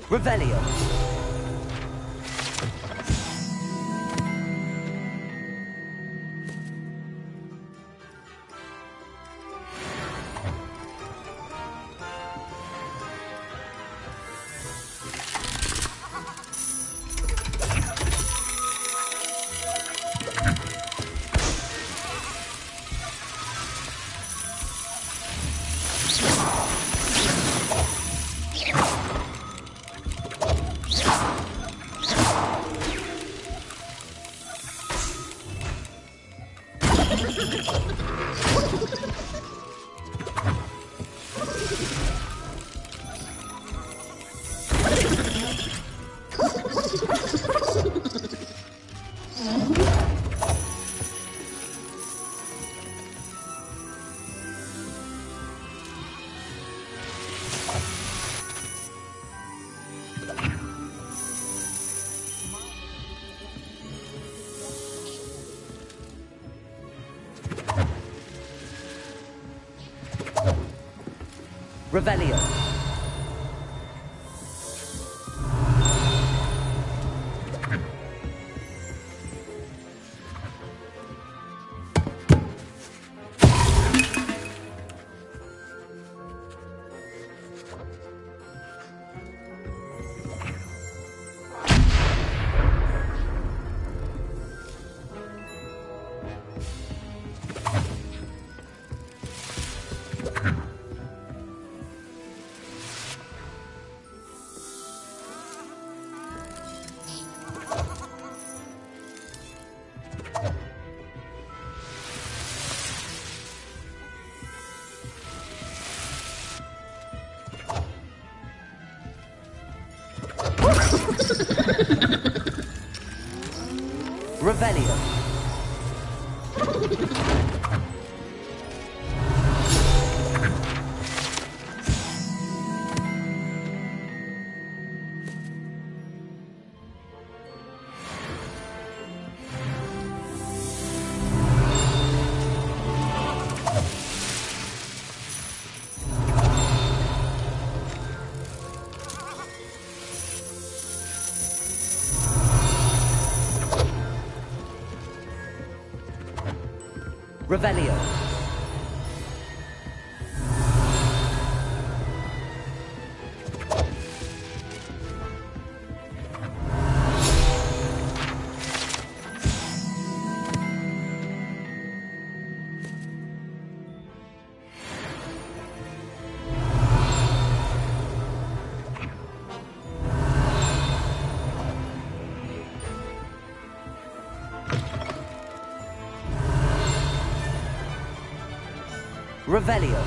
Revelio. Revelio. Revelio. Revelio. Revelio.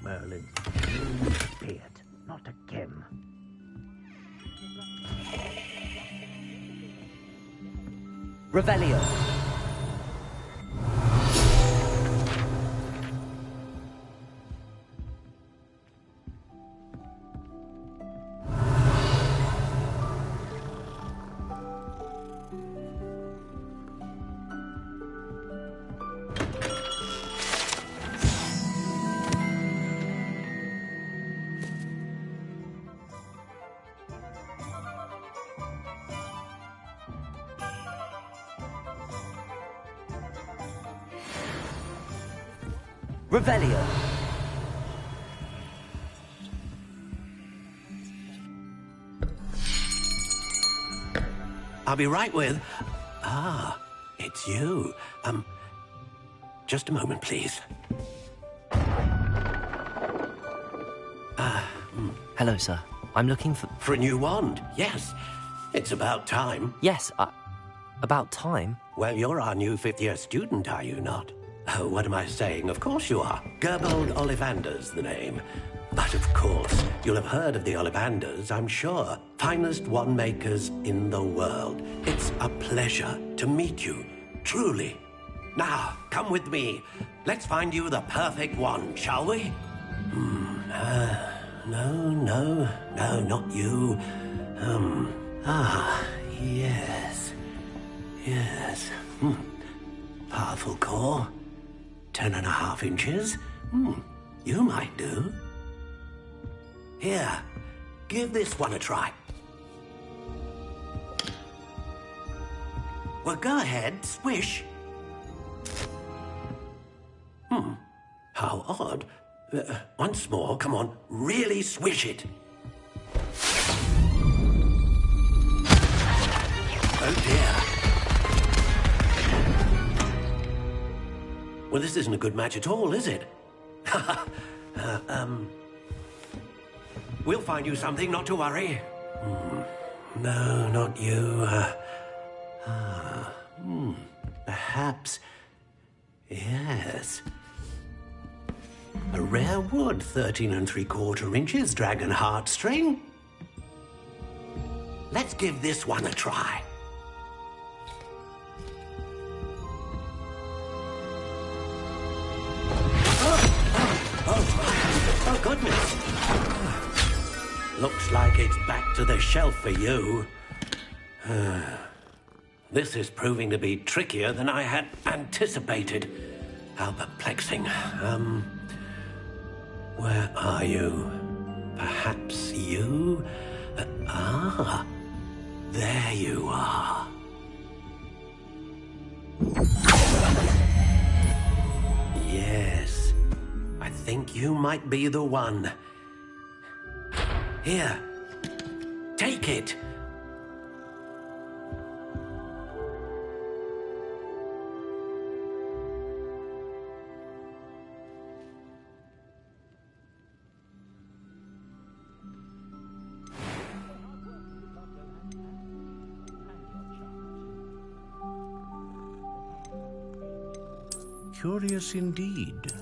Merlin. Pay it. Not again. Revelio. Revelio. I'll be right with... Ah, it's you. Just a moment, please. Hello, sir. I'm looking for... For a new wand, yes. It's about time. Yes, about time? Well, you're our new fifth-year student, are you not? Oh, what am I saying? Of course you are. Gerbold Ollivander's the name. But of course, you'll have heard of the Ollivanders, I'm sure. Finest wand makers in the world. It's a pleasure to meet you, truly. Now, come with me. Let's find you the perfect wand, shall we? No, not you. Yes. Powerful core. 10.5 inches. You might do. Here, give this one a try. Well, go ahead, swish. How odd. Once more, come on, really swish it. Oh dear. Well, this isn't a good match at all, is it? We'll find you something, not to worry. No, not you. Perhaps... Yes. A rare wood, 13 3/4 inches, dragon heartstring. Let's give this one a try. Oh, goodness. Looks like it's back to the shelf for you. This is proving to be trickier than I had anticipated. How perplexing. Where are you? Perhaps you? There you are. Yes, I think you might be the one. Here, take it. Curious indeed.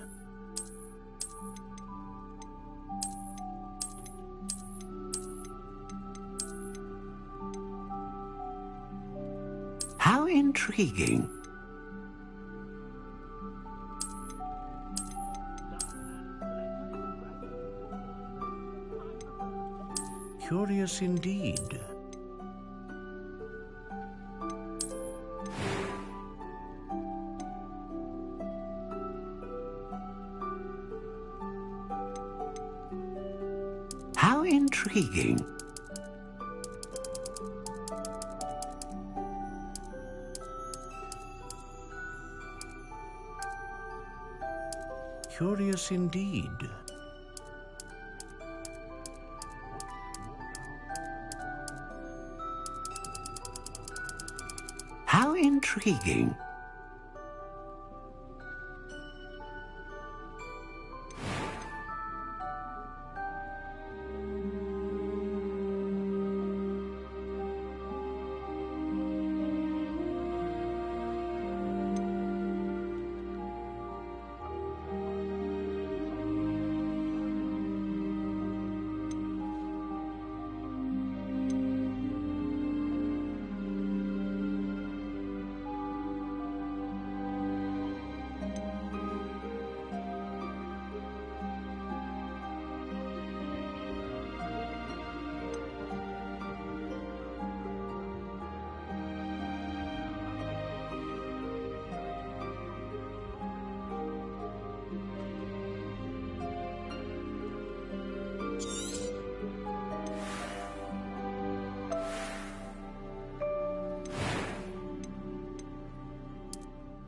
How intriguing. Curious indeed. How intriguing. Curious indeed. How intriguing.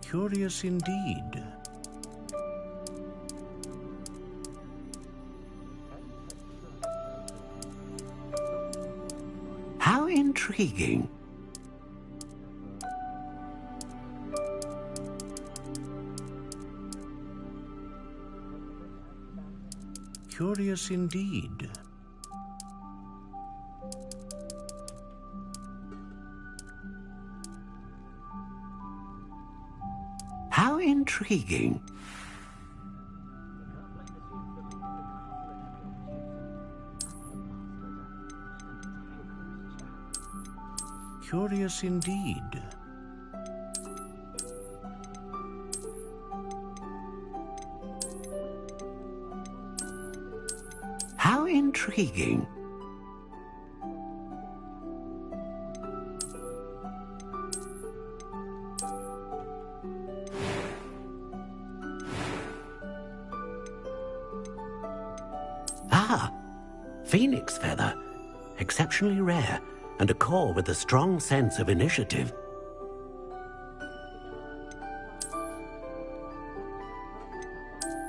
Curious indeed. intriguing. Curious indeed. How intriguing. Curious indeed. How intriguing. Ah, phoenix feather. Exceptionally rare, and a core with a strong sense of initiative.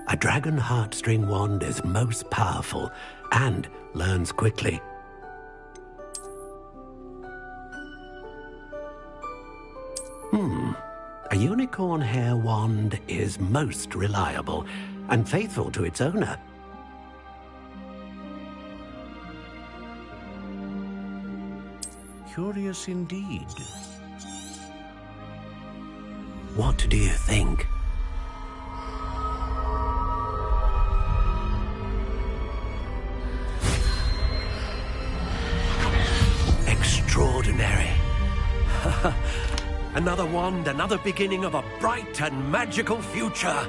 A dragon heartstring wand is most powerful and learns quickly. A unicorn hair wand is most reliable and faithful to its owner. Curious indeed. What do you think? Extraordinary. Another wand, another beginning of a bright and magical future.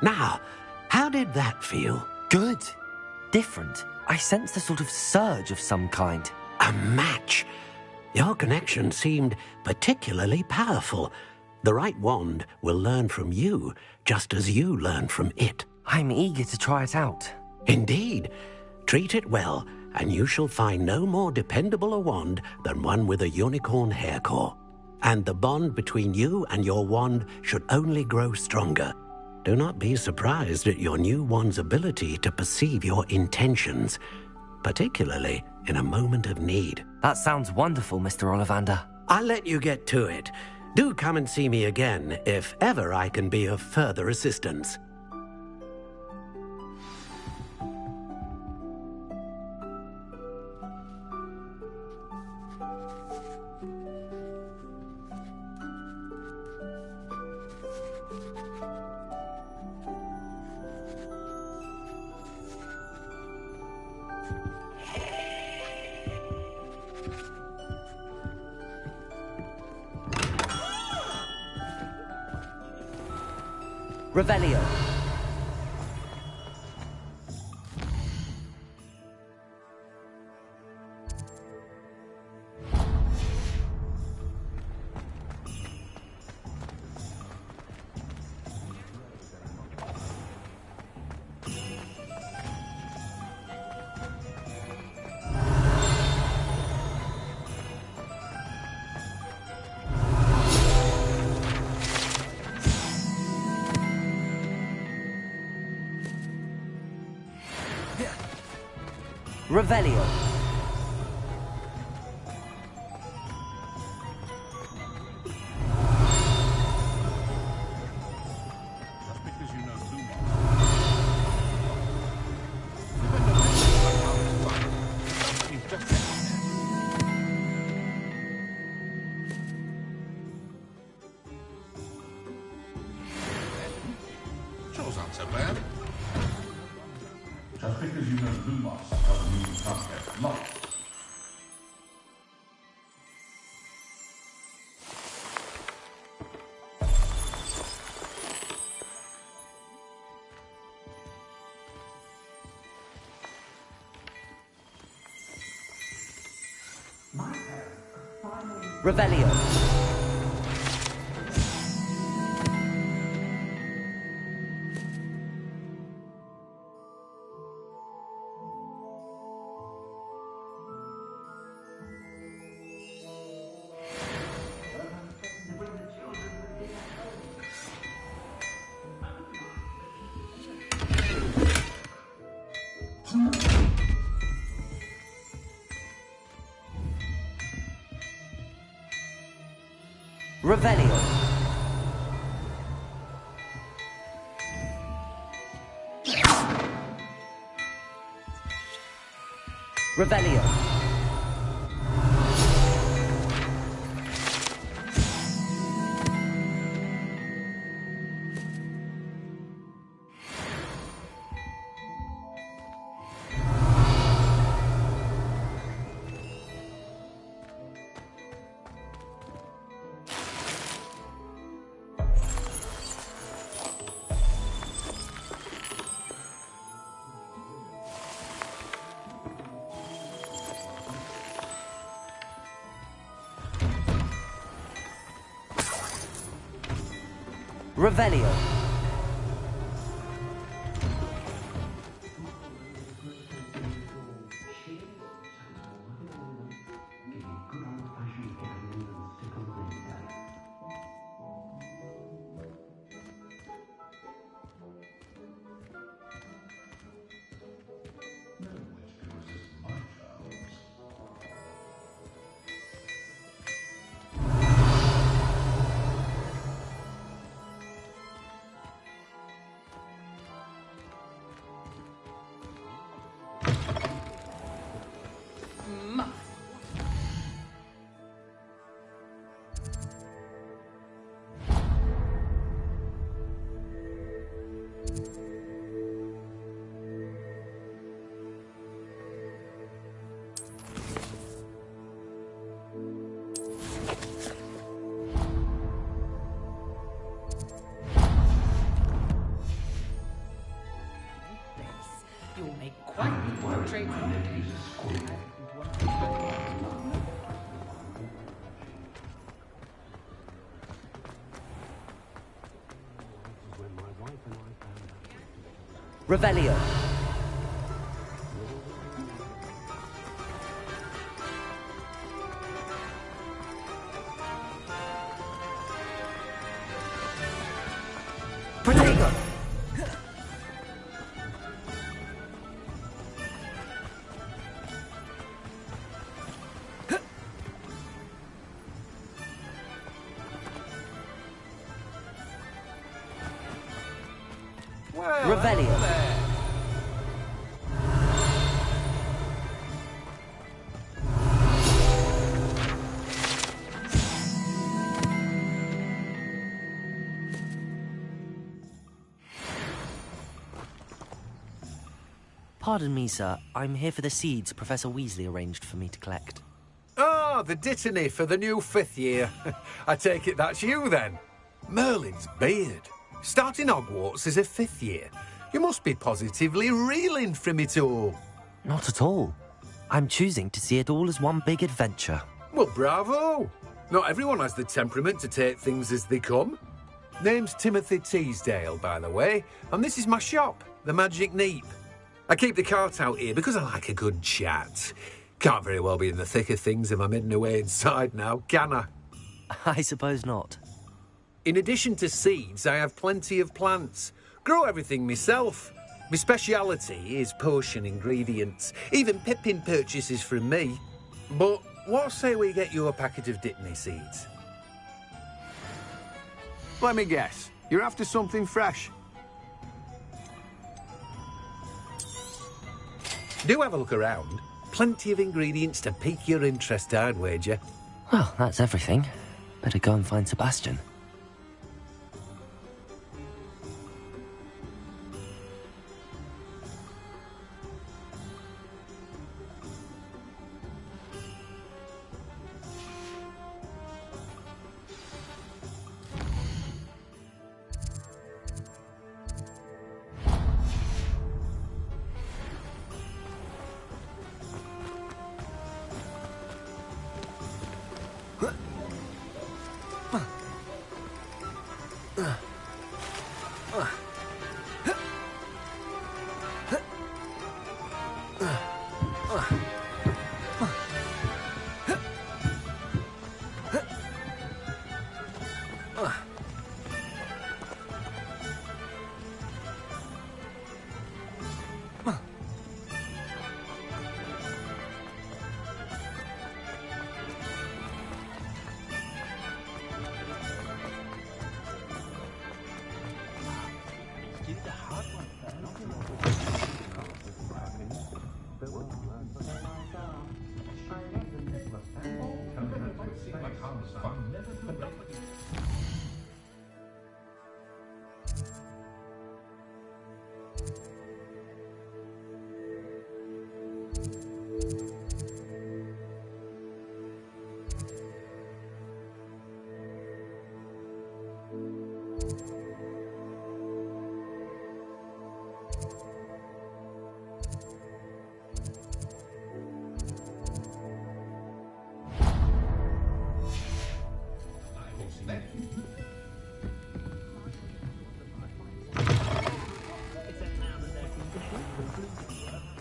Now, how did that feel? Good. Different. I sensed a sort of surge of some kind. A match. Your connection seemed particularly powerful. The right wand will learn from you, just as you learn from it. I'm eager to try it out. Indeed. Treat it well, and you shall find no more dependable a wand than one with a unicorn hair core. And the bond between you and your wand should only grow stronger. Do not be surprised at your new wand's ability to perceive your intentions, particularly in a moment of need. That sounds wonderful, Mr. Ollivander. I'll let you get to it. Do come and see me again if ever I can be of further assistance. Revelio. Revelio. Shows aren't so bad. Just because you know Lumos doesn't mean you can't get lost. Revelio. Revelio. Revelio. Revelio. You'll make quite the portrait. Revelio. Protego. Revelio. Pardon me, sir. I'm here for the seeds Professor Weasley arranged for me to collect. Ah, the dittany for the new 5th year. I take it that's you, then. Merlin's beard. Starting Hogwarts as a 5th year. You must be positively reeling from it all. Not at all. I'm choosing to see it all as one big adventure. Well, bravo. Not everyone has the temperament to take things as they come. Name's Timothy Teasdale, by the way, and this is my shop, the Magic Neep. I keep the cart out here because I like a good chat. Can't very well be in the thick of things if I'm hidden away inside now, can I? I suppose not. In addition to seeds, I have plenty of plants. Grow everything myself. My speciality is potion ingredients. Even Pippin purchases from me. But what say we get you a packet of Dittany seeds? Let me guess. You're after something fresh. Do have a look around. Plenty of ingredients to pique your interest, I'd wager. Well, that's everything. Better go and find Sebastian.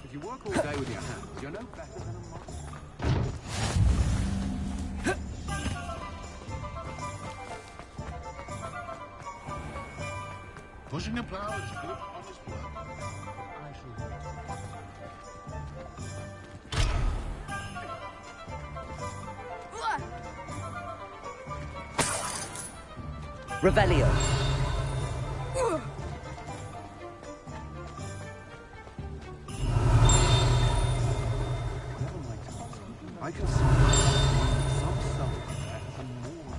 If you work all day with your hands, you're no better than a monster. Pushing a plough is good, honest work. Revelio. I can see some soul and more.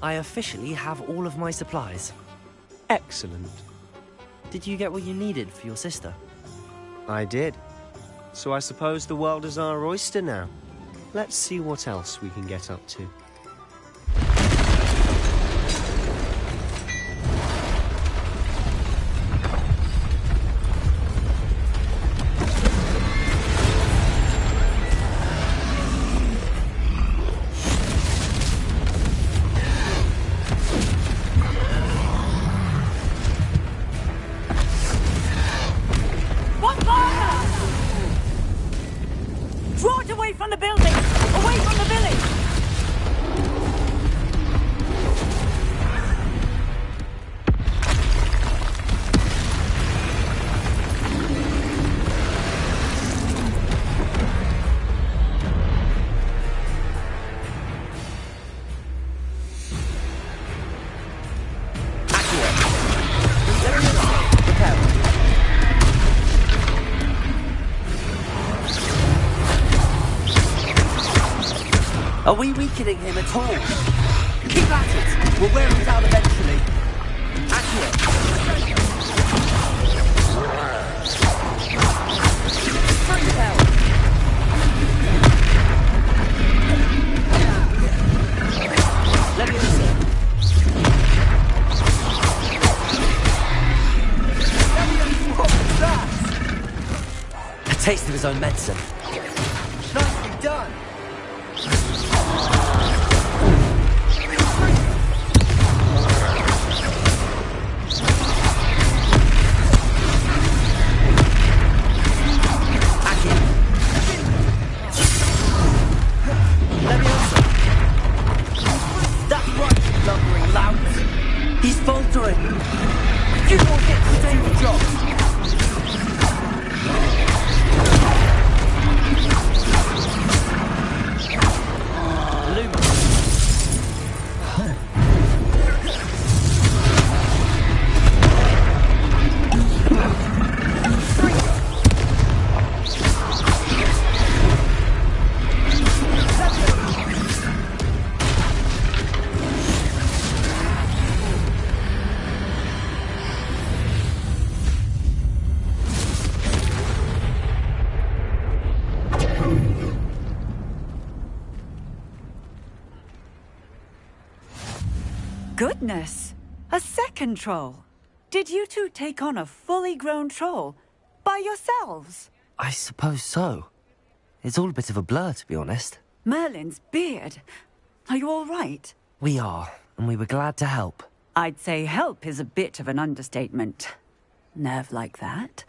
I officially have all of my supplies. Excellent. Did you get what you needed for your sister? I did. So I suppose the world is our oyster now. Let's see what else we can get up to. Draw it away from the building! Away from the village! Are we weakening him at all? Keep at it! We'll wear him down eventually. Accurate. Strength out. Let me listen. What's that? A taste of his own medicine. Nicely done. He's faltering. You won't get to do the job. Luma. Goodness! A second troll! Did you two take on a fully grown troll? By yourselves? I suppose so. It's all a bit of a blur, to be honest. Merlin's beard. Are you all right? We are, and we were glad to help. I'd say help is a bit of an understatement. Nerve like that.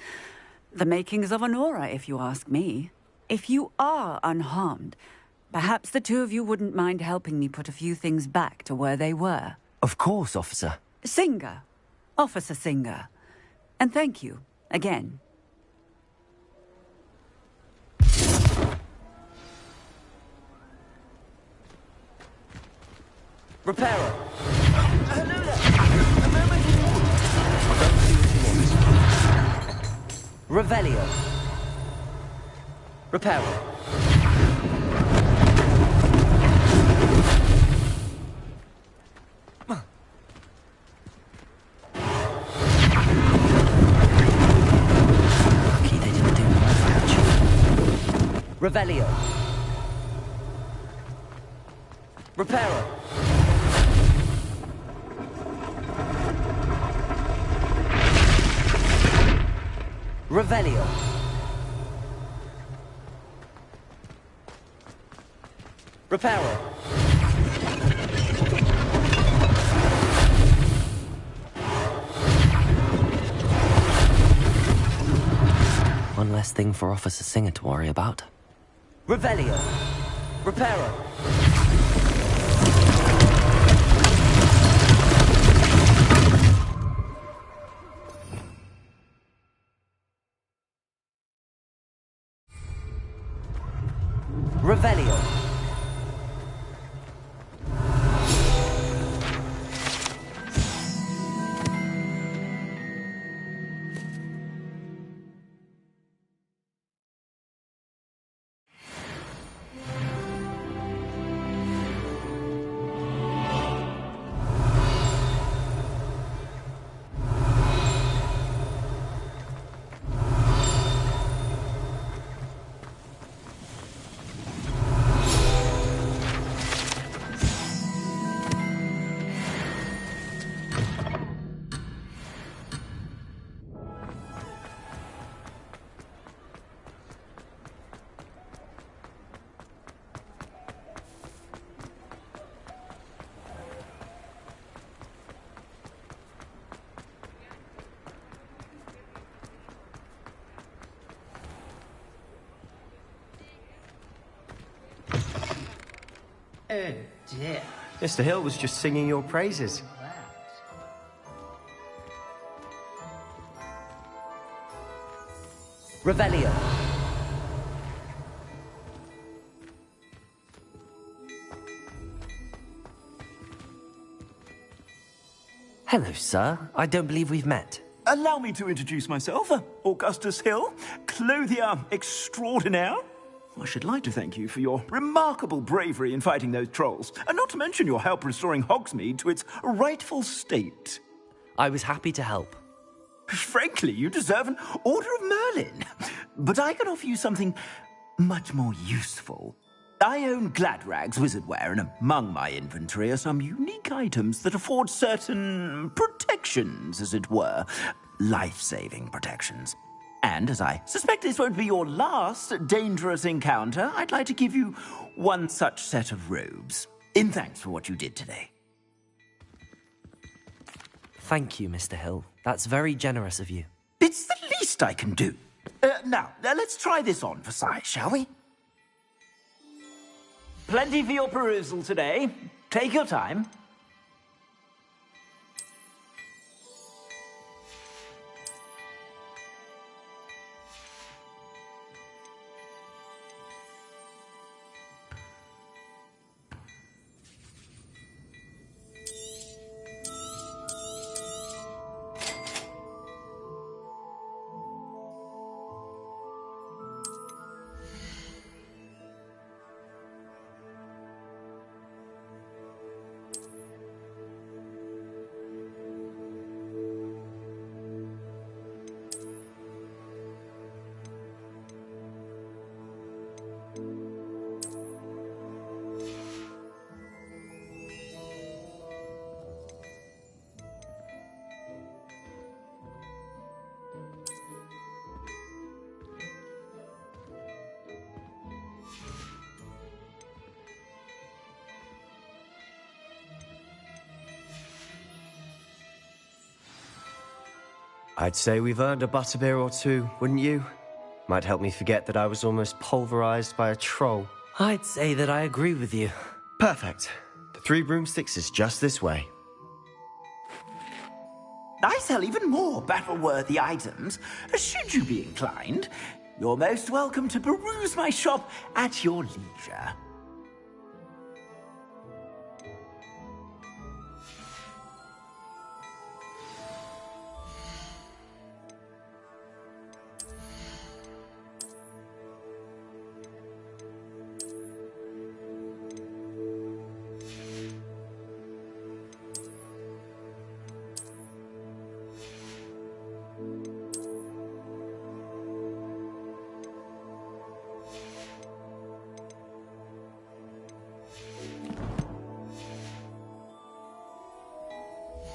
The makings of an aura, if you ask me. If you are unharmed, perhaps the two of you wouldn't mind helping me put a few things back to where they were. Of course, officer. Singer. Officer Singer. And thank you, again. Repairer. Hello there. A moment. Revelio. Repairer. Lucky they didn't do more damage. Revelio. Repairer. Revelio. Repairer. One less thing for Officer Singer to worry about. Revelio. Repairer. Revelio. Oh dear. Mr. Hill was just singing your praises. Revelio. Hello, sir. I don't believe we've met. Allow me to introduce myself, Augustus Hill, clothier extraordinaire. I should like to thank you for your remarkable bravery in fighting those trolls, and not to mention your help restoring Hogsmeade to its rightful state. I was happy to help. Frankly, you deserve an Order of Merlin. But I can offer you something much more useful. I own Gladrag's wizardware, and among my inventory are some unique items that afford certain protections, as it were. Life-saving protections. And as I suspect this won't be your last dangerous encounter, I'd like to give you one such set of robes, in thanks for what you did today. Thank you, Mr. Hill. That's very generous of you. It's the least I can do. Now, let's try this on for size, shall we? Plenty for your perusal today. Take your time. I'd say we've earned a butterbeer or two, wouldn't you? Might help me forget that I was almost pulverized by a troll. I'd say that I agree with you. Perfect. The Three Broomsticks is just this way. I sell even more battle-worthy items. Should you be inclined, you're most welcome to peruse my shop at your leisure.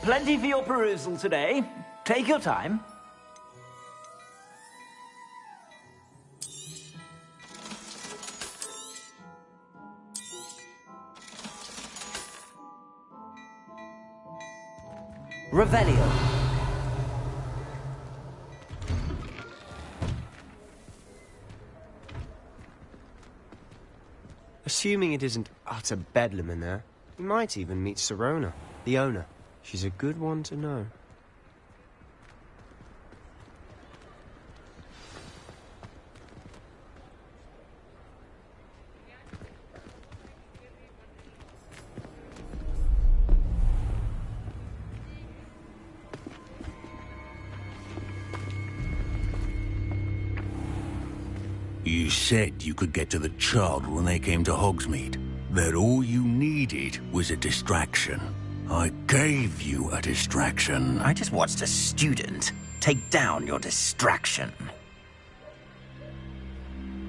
Plenty for your perusal today. Take your time. Revelio. Assuming it isn't utter bedlam in there, we might even meet Sirona, the owner. She's a good one to know. You said you could get to the child when they came to Hogsmeade. That all you needed was a distraction. I gave you a distraction. I just watched a student take down your distraction.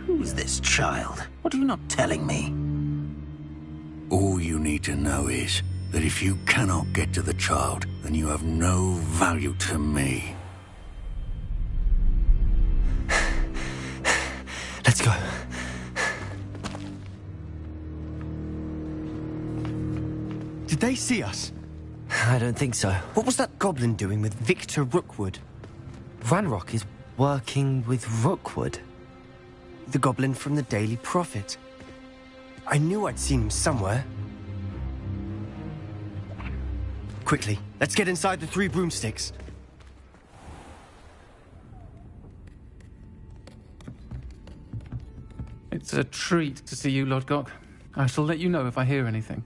Who's this child? What are you not telling me? All you need to know is that if you cannot get to the child, then you have no value to me. Let's go. Did they see us? I don't think so. What was that goblin doing with Victor Rookwood? Ranrock is working with Rookwood. The goblin from the Daily Prophet. I knew I'd seen him somewhere. Quickly, let's get inside the Three Broomsticks. It's a treat to see you, Lodgok. I shall let you know if I hear anything.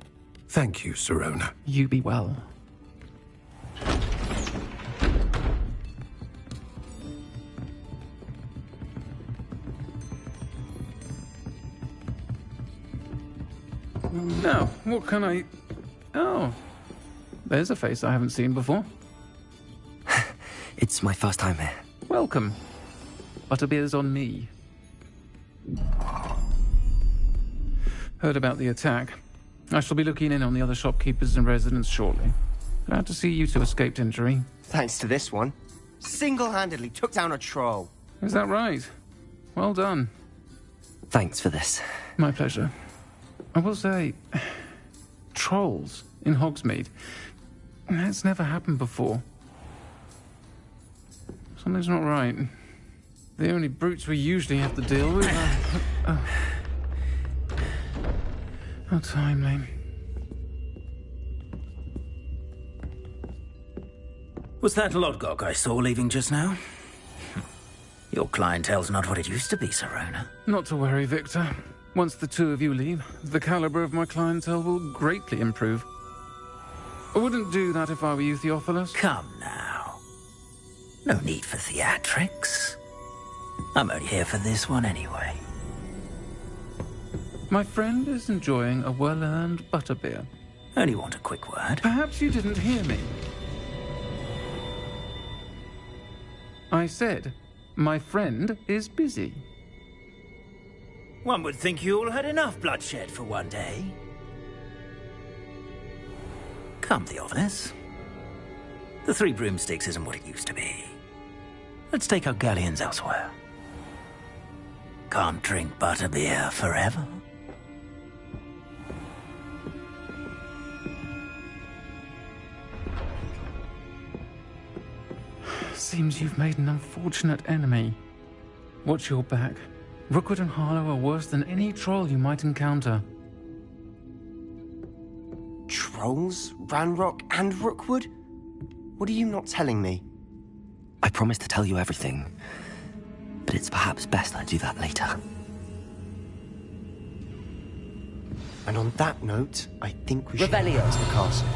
Thank you, Sirona. You be well. Now, what can I... Oh, there's a face I haven't seen before. It's my first time here. Welcome. Butterbeer's on me. Heard about the attack. I shall be looking in on the other shopkeepers and residents shortly. Glad to see you two escaped injury. Thanks to this one. Single-handedly took down a troll. Is that right? Well done. Thanks for this. My pleasure. I will say, trolls in Hogsmeade. That's never happened before. Something's not right. The only brutes we usually have to deal with are... How timely. Was that Lodgok I saw leaving just now? Your clientele's not what it used to be, Sirona. Not to worry, Victor. Once the two of you leave, the caliber of my clientele will greatly improve. I wouldn't do that if I were you, Theophilus. Come now. No need for theatrics. I'm only here for this one anyway. My friend is enjoying a well-earned butterbeer. Only want a quick word. Perhaps you didn't hear me. I said, my friend is busy. One would think you all had enough bloodshed for one day. Come, Theophilus. The Three Broomsticks isn't what it used to be. Let's take our galleons elsewhere. Can't drink butterbeer forever. Seems you've made an unfortunate enemy. Watch your back. Rookwood and Harlow are worse than any troll you might encounter. Trolls? Ranrock and Rookwood? What are you not telling me? I promised to tell you everything, but it's perhaps best I do that later. And on that note, I think we should Revelio. head to the castle.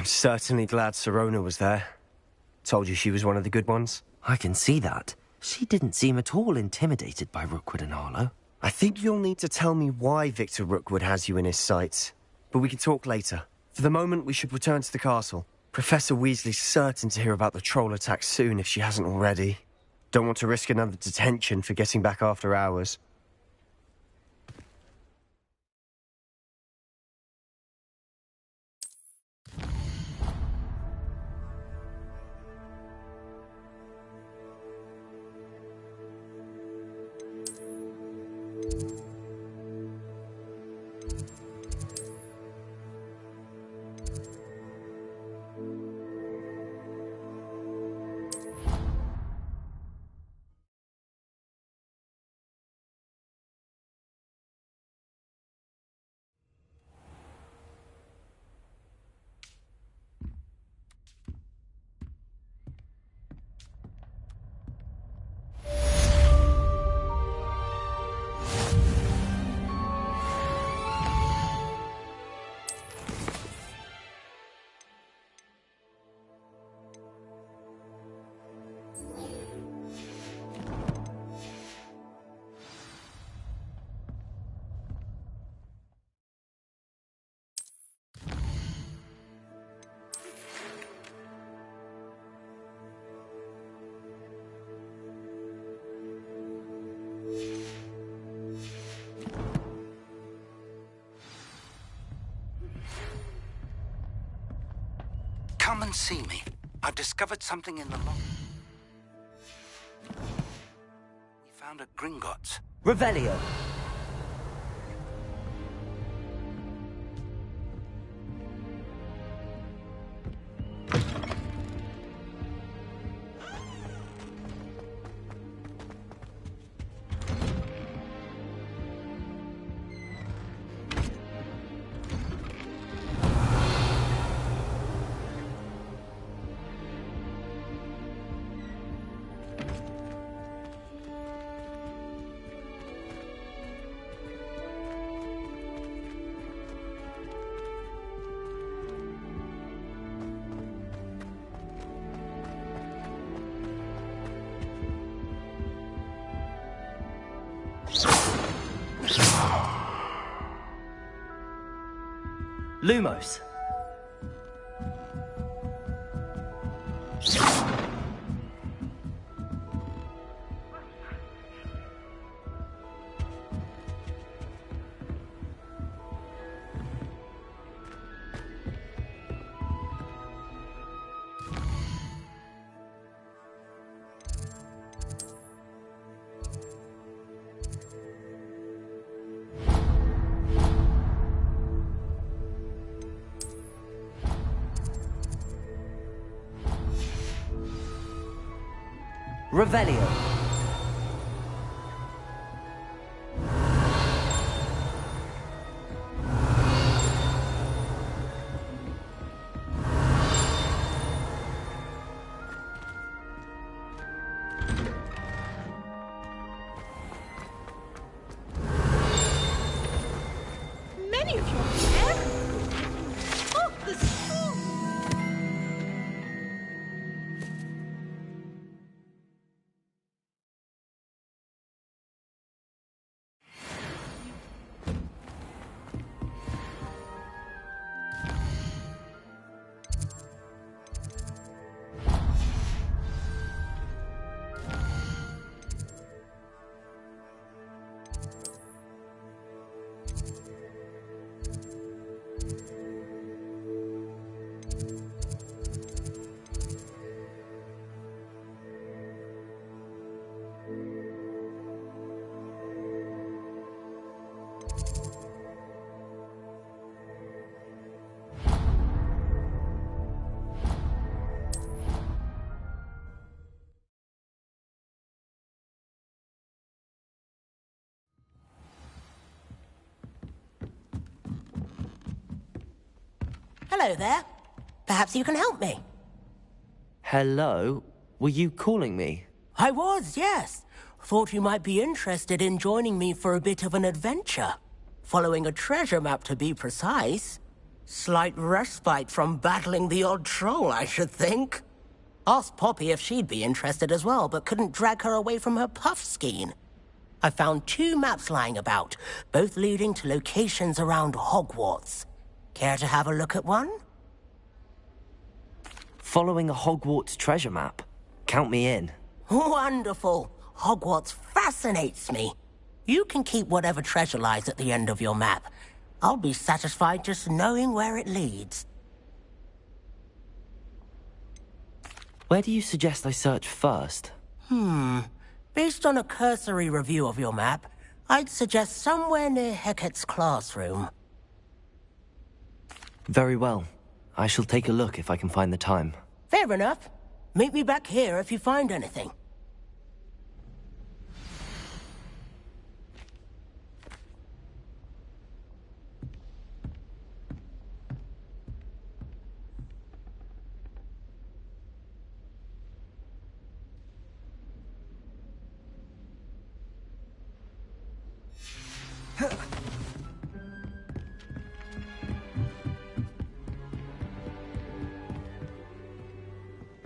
I'm certainly glad Sirona was there. Told you she was one of the good ones. I can see that. She didn't seem at all intimidated by Rookwood and Harlow. I think you'll need to tell me why Victor Rookwood has you in his sights. But we can talk later. For the moment, we should return to the castle. Professor Weasley's certain to hear about the troll attack soon if she hasn't already. Don't want to risk another detention for getting back after hours. Come and see me. I've discovered something in the lock. We found a Gringotts. Revelio. Lumos. Revelio. Many of your parents. Oh, the school. Hello there. Perhaps you can help me. Hello? Were you calling me? I was, yes. Thought you might be interested in joining me for a bit of an adventure. Following a treasure map, to be precise. Slight respite from battling the odd troll, I should think. Asked Poppy if she'd be interested as well, but couldn't drag her away from her puffskein. I found 2 maps lying about, both leading to locations around Hogwarts. Care to have a look at one? Following a Hogwarts treasure map? Count me in. Wonderful. Hogwarts fascinates me. You can keep whatever treasure lies at the end of your map. I'll be satisfied just knowing where it leads. Where do you suggest I search first? Based on a cursory review of your map, I'd suggest somewhere near Hecat's classroom. Very well. I shall take a look if I can find the time. Fair enough. Meet me back here if you find anything.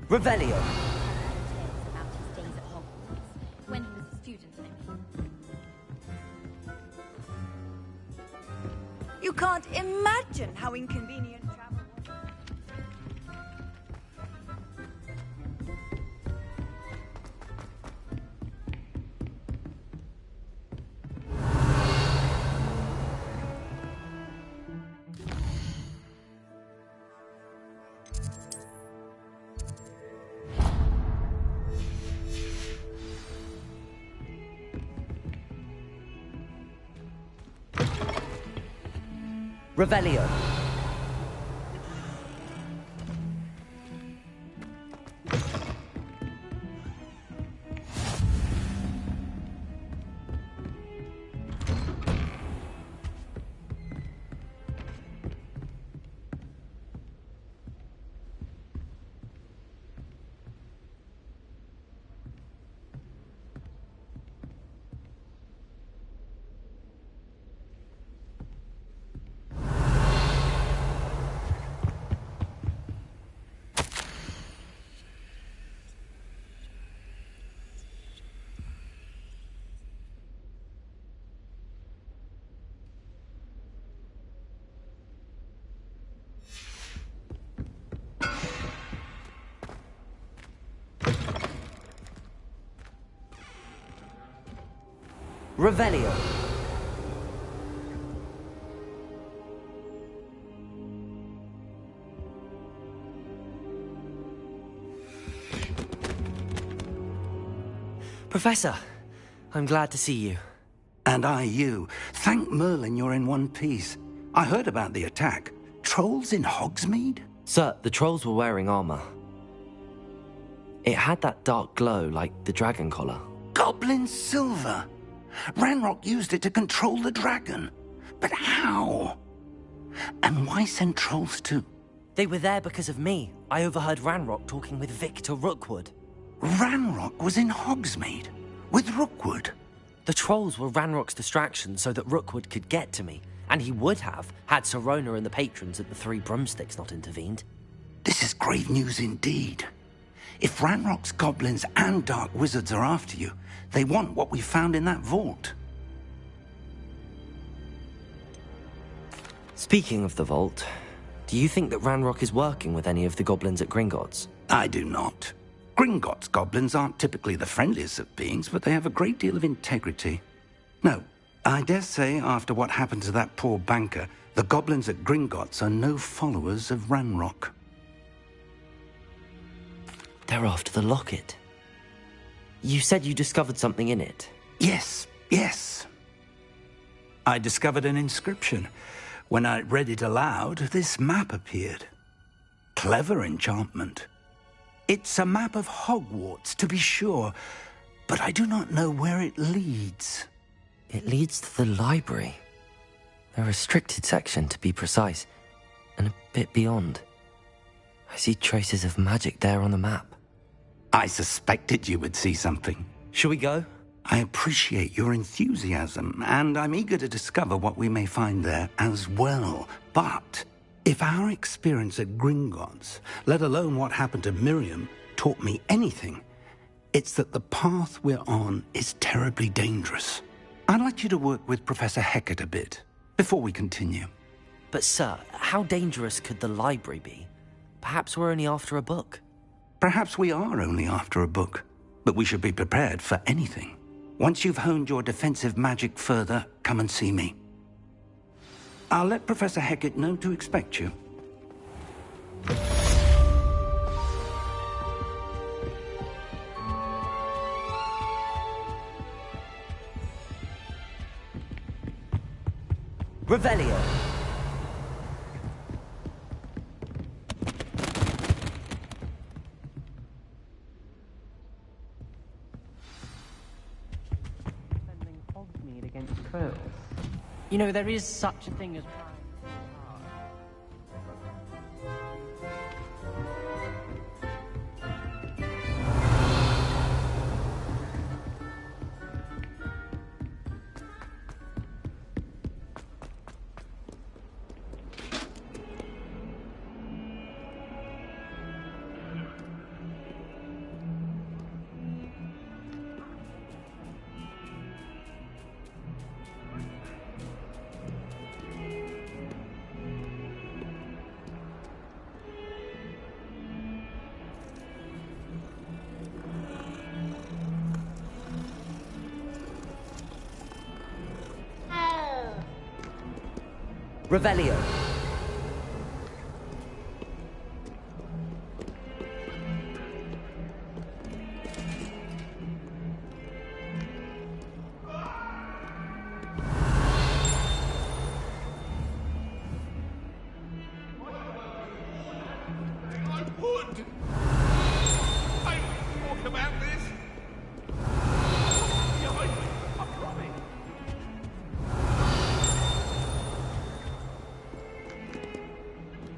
Revelio. About his days at Hogwarts, when he was a student, I mean. You can't imagine how inconvenient travel was. Revelio. Revelio. Professor, I'm glad to see you. And I you. Thank Merlin you're in one piece. I heard about the attack. Trolls in Hogsmeade? Sir, the trolls were wearing armor. It had that dark glow like the dragon collar. Goblin silver. Ranrock used it to control the dragon. But how? And why send trolls too? They were there because of me. I overheard Ranrock talking with Victor Rookwood. Ranrock was in Hogsmeade? With Rookwood? The trolls were Ranrock's distraction so that Rookwood could get to me. And he would have, had Sirona and the patrons at the Three Broomsticks not intervened. This is grave news indeed. If Ranrock's goblins and dark wizards are after you, they want what we found in that vault. Speaking of the vault, do you think that Ranrock is working with any of the goblins at Gringotts? I do not. Gringotts goblins aren't typically the friendliest of beings, but they have a great deal of integrity. No, I dare say after what happened to that poor banker, the goblins at Gringotts are no followers of Ranrock. They're after the locket. You said you discovered something in it. Yes. I discovered an inscription. When I read it aloud, this map appeared. Clever enchantment. It's a map of Hogwarts, to be sure, but I do not know where it leads. It leads to the library. A restricted section, to be precise. and a bit beyond. I see traces of magic there on the map. I suspected you would see something. Shall we go? I appreciate your enthusiasm, and I'm eager to discover what we may find there as well. But if our experience at Gringotts, let alone what happened to Miriam, taught me anything, it's that the path we're on is terribly dangerous. I'd like you to work with Professor Hecat a bit before we continue. But sir, how dangerous could the library be? Perhaps we're only after a book. Perhaps we are only after a book, but we should be prepared for anything. Once you've honed your defensive magic further, come and see me. I'll let Professor Hecat know to expect you. Revelio. You know, there is such a thing as... Revelio.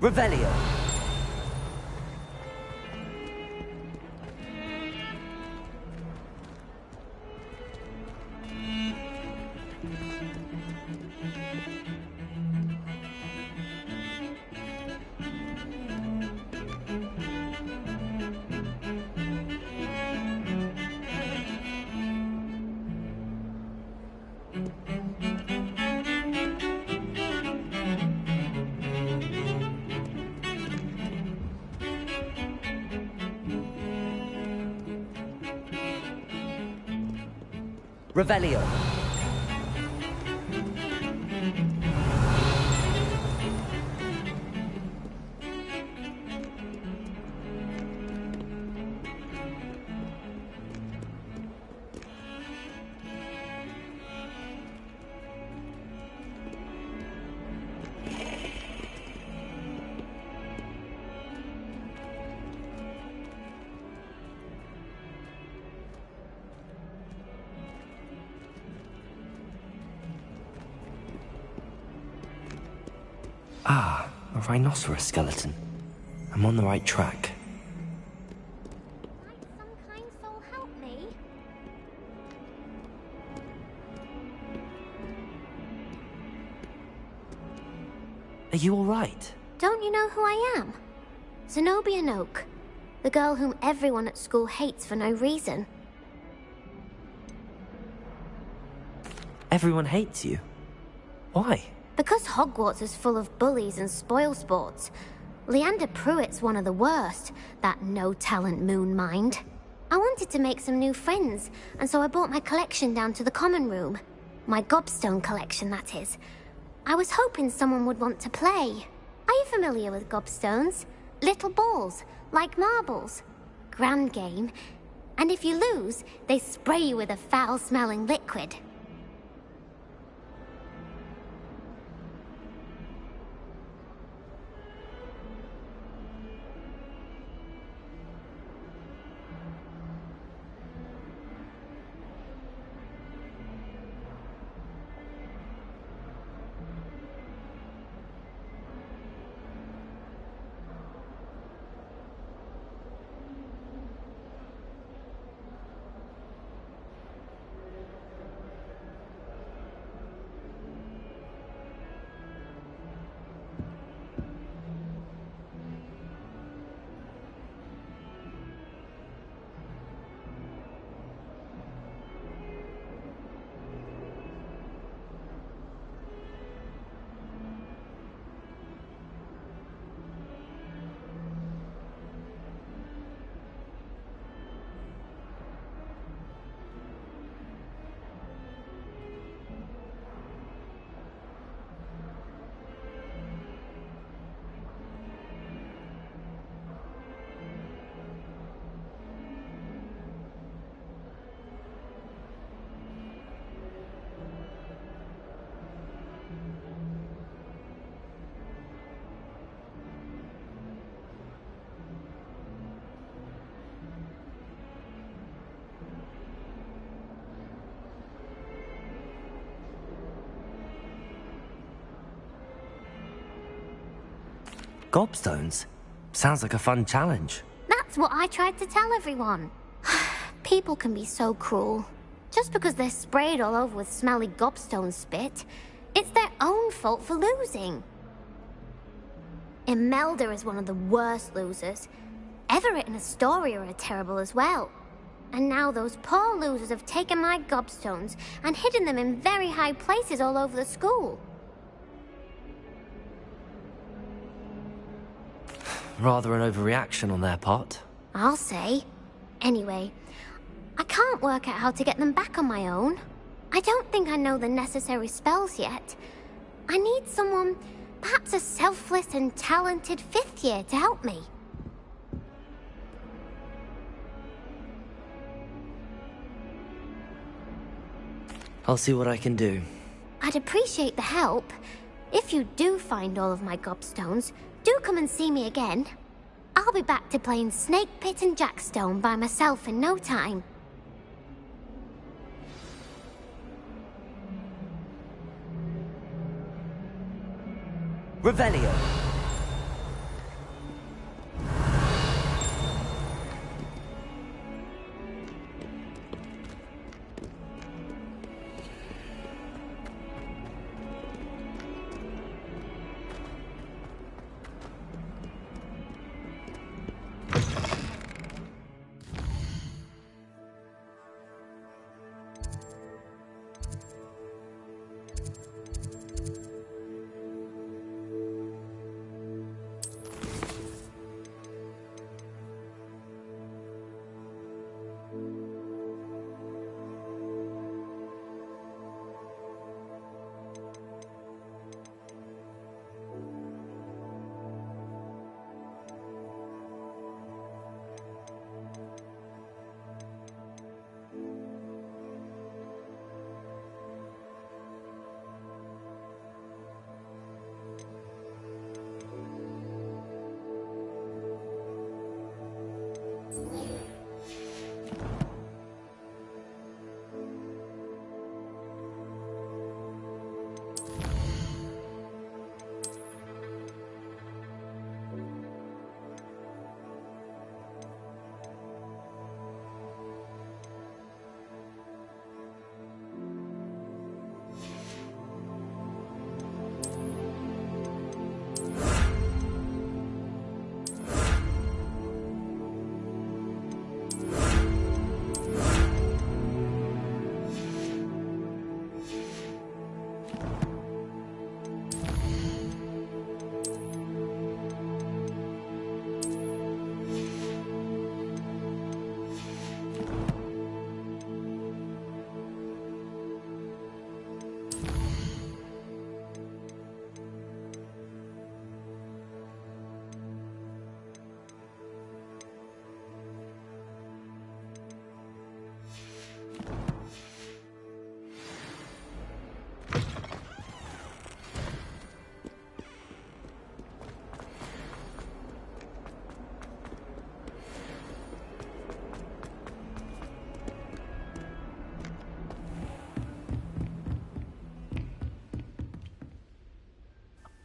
Revelio. Revelio. Ah, a rhinoceros skeleton. I'm on the right track. Some kind soul help me? Are you all right? Don't you know who I am? Zenobia Noak, the girl whom everyone at school hates for no reason. Everyone hates you. Why? Because Hogwarts is full of bullies and spoilsports. Leander Pruitt's one of the worst, that no-talent moon mind. I wanted to make some new friends, and so I brought my collection down to the common room. My gobstone collection, that is. I was hoping someone would want to play. Are you familiar with gobstones? Little balls, like marbles. Grand game. And if you lose, they spray you with a foul-smelling liquid. Gobstones? Sounds like a fun challenge. That's what I tried to tell everyone. People can be so cruel. Just because they're sprayed all over with smelly gobstone spit, it's their own fault for losing. Imelda is one of the worst losers. Everett and Astoria are terrible as well. And now those poor losers have taken my gobstones and hidden them in very high places all over the school. Rather an overreaction on their part. I'll say. Anyway, I can't work out how to get them back on my own. I don't think I know the necessary spells yet. I need someone, perhaps a selfless and talented 5th year to help me. I'll see what I can do. I'd appreciate the help. If you do find all of my gobstones, do come and see me again. I'll be back to playing Snake Pit and Jackstone by myself in no time. Revelio.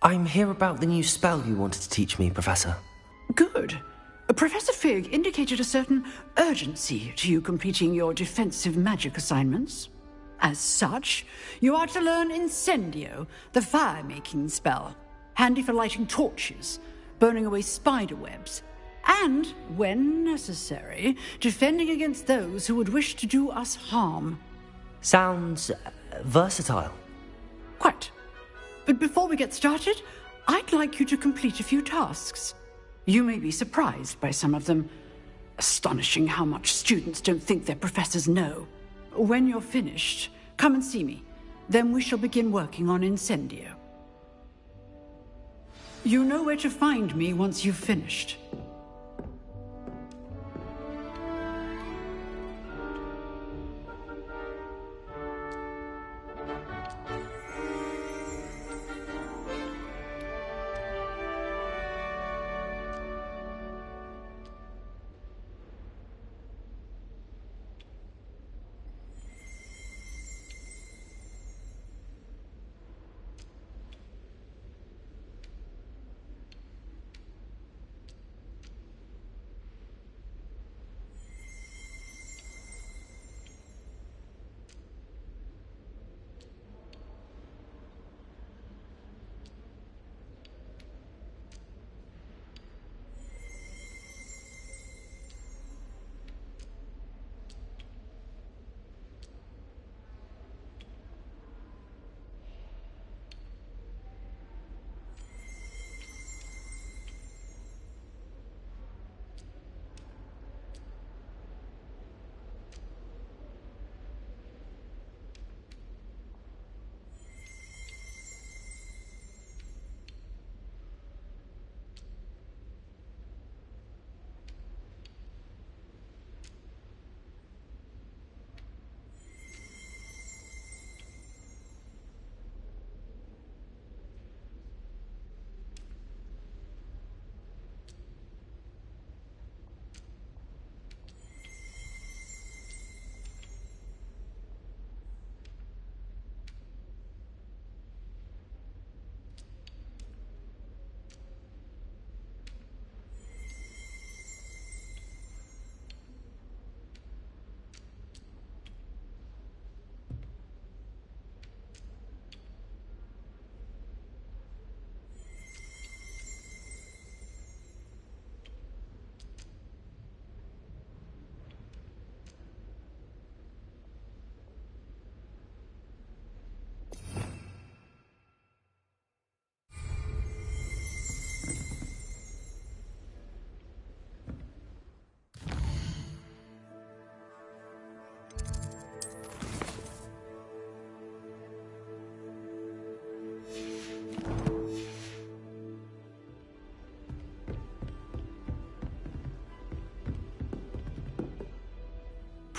I'm here about the new spell you wanted to teach me, Professor. Good. Professor Fig indicated a certain urgency to you completing your defensive magic assignments. As such, you are to learn Incendio, the fire-making spell, handy for lighting torches, burning away spider webs, and, when necessary, defending against those who would wish to do us harm. Sounds versatile. Quite. But before we get started, I'd like you to complete a few tasks. You may be surprised by some of them. Astonishing how much students don't think their professors know. When you're finished, come and see me. Then we shall begin working on Incendio. You know where to find me once you've finished.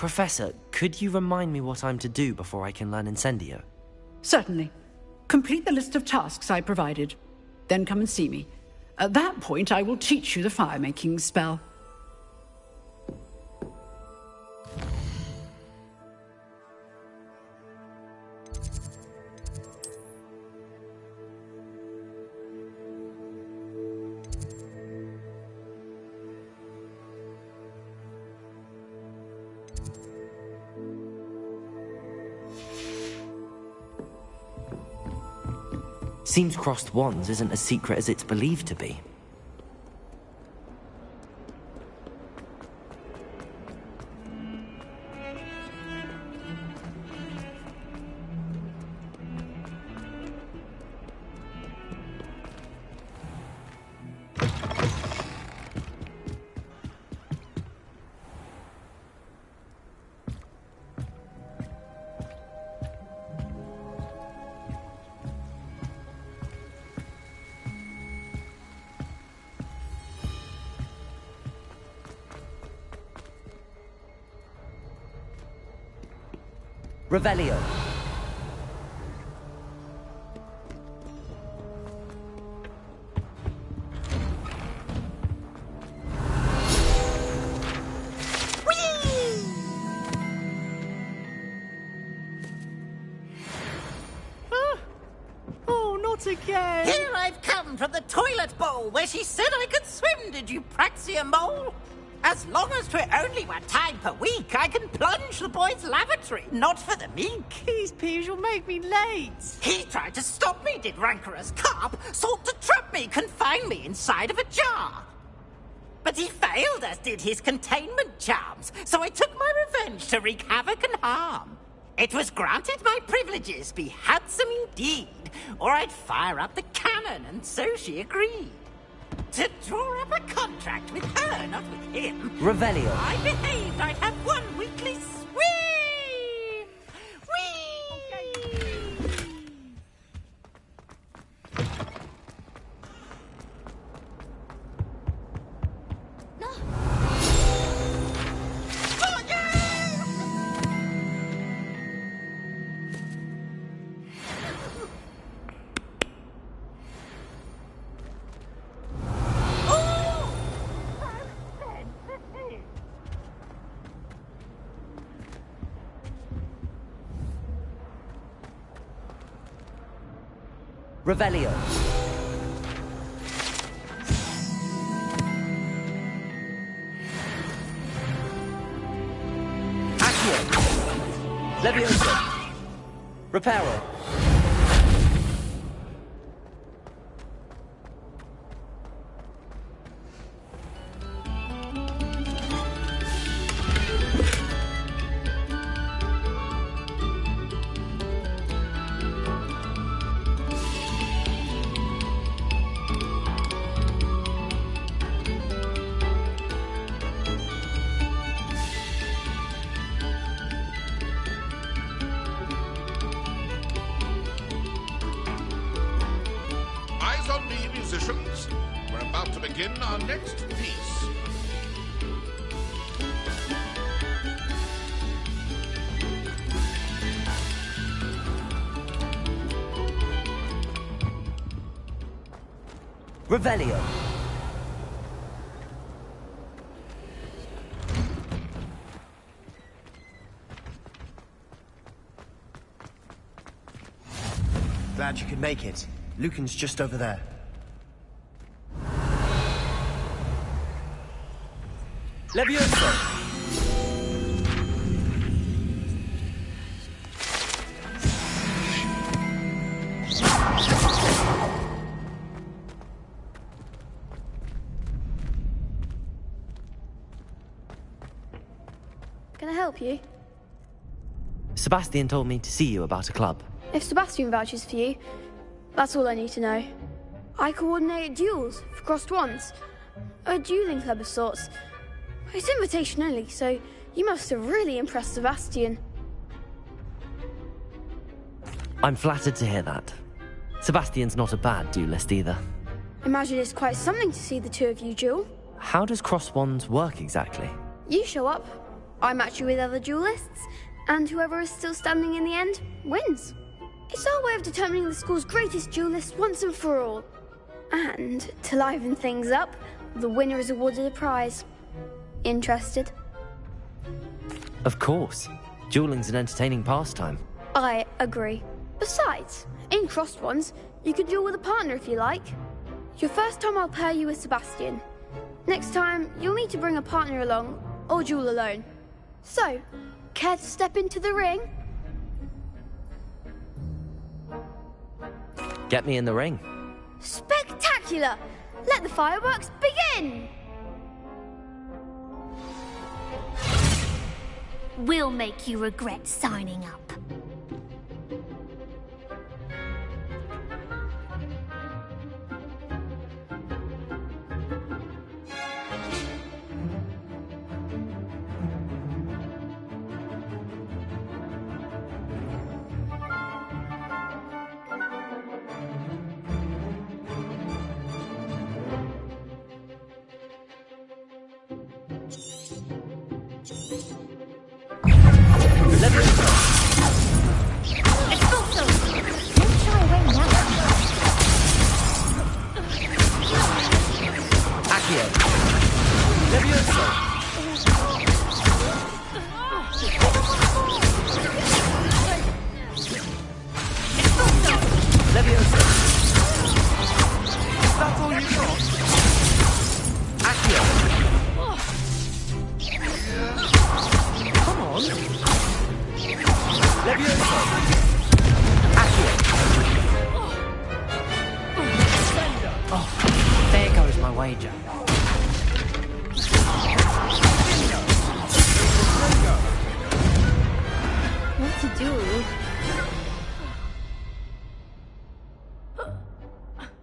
Professor, could you remind me what I'm to do before I can learn Incendio? Certainly. Complete the list of tasks I provided. Then come and see me. At that point, I will teach you the fire-making spell. Seems crossed wands isn't as secret as it's believed to be. Revelio. Oh, not again! Here I've come from the toilet bowl where she said I could swim, did you praxia mole? As long as 'twere only 1 time per week, I can plunge the boy's lavatory, not for the meek. These peeves will make me late. He tried to stop me, did rancorous carp, sought to trap me, confine me inside of a jar. But he failed, as did his containment charms, so I took my revenge to wreak havoc and harm. It was granted my privileges be handsome indeed, or I'd fire up the cannon, and so she agreed. To draw up a contract with her, not with him. Revelio. I behaved I'd have 1 weekly swim! Whee! Revelio. Accio. Leviosa. Reparo. Eyes on me, musicians. We're about to begin our next piece. Revelio. Glad you could make it. Lucan's just over there. Leviosa. Can I help you? Sebastian told me to see you about a club. If Sebastian vouches for you, that's all I need to know. I coordinate duels for crossed wands. A dueling club of sorts. It's invitation only, so you must have really impressed Sebastian. I'm flattered to hear that. Sebastian's not a bad duelist either. Imagine it's quite something to see the two of you duel. How does cross wands work exactly? You show up, I match you with other duelists, and whoever is still standing in the end wins. It's our way of determining the school's greatest duelist once and for all. And to liven things up, the winner is awarded a prize. Interested? Of course. Dueling's an entertaining pastime. I agree. Besides, in crossed ones, you can duel with a partner if you like. Your first time I'll pair you with Sebastian. Next time, you'll need to bring a partner along, or duel alone. So, care to step into the ring? Get me in the ring. Spectacular! Let the fireworks begin! We'll make you regret signing up.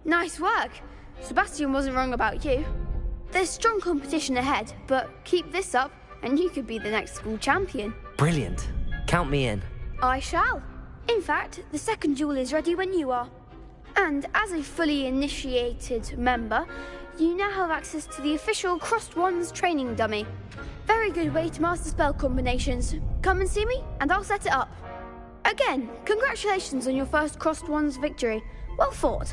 Nice work. Sebastian wasn't wrong about you. There's strong competition ahead, but keep this up and you could be the next school champion. Brilliant. Count me in. I shall. In fact, the second duel is ready when you are. And as a fully initiated member, you now have access to the official Crossed Wands training dummy. Very good way to master spell combinations. Come and see me and I'll set it up. Again, congratulations on your first Crossed Wands victory. Well fought.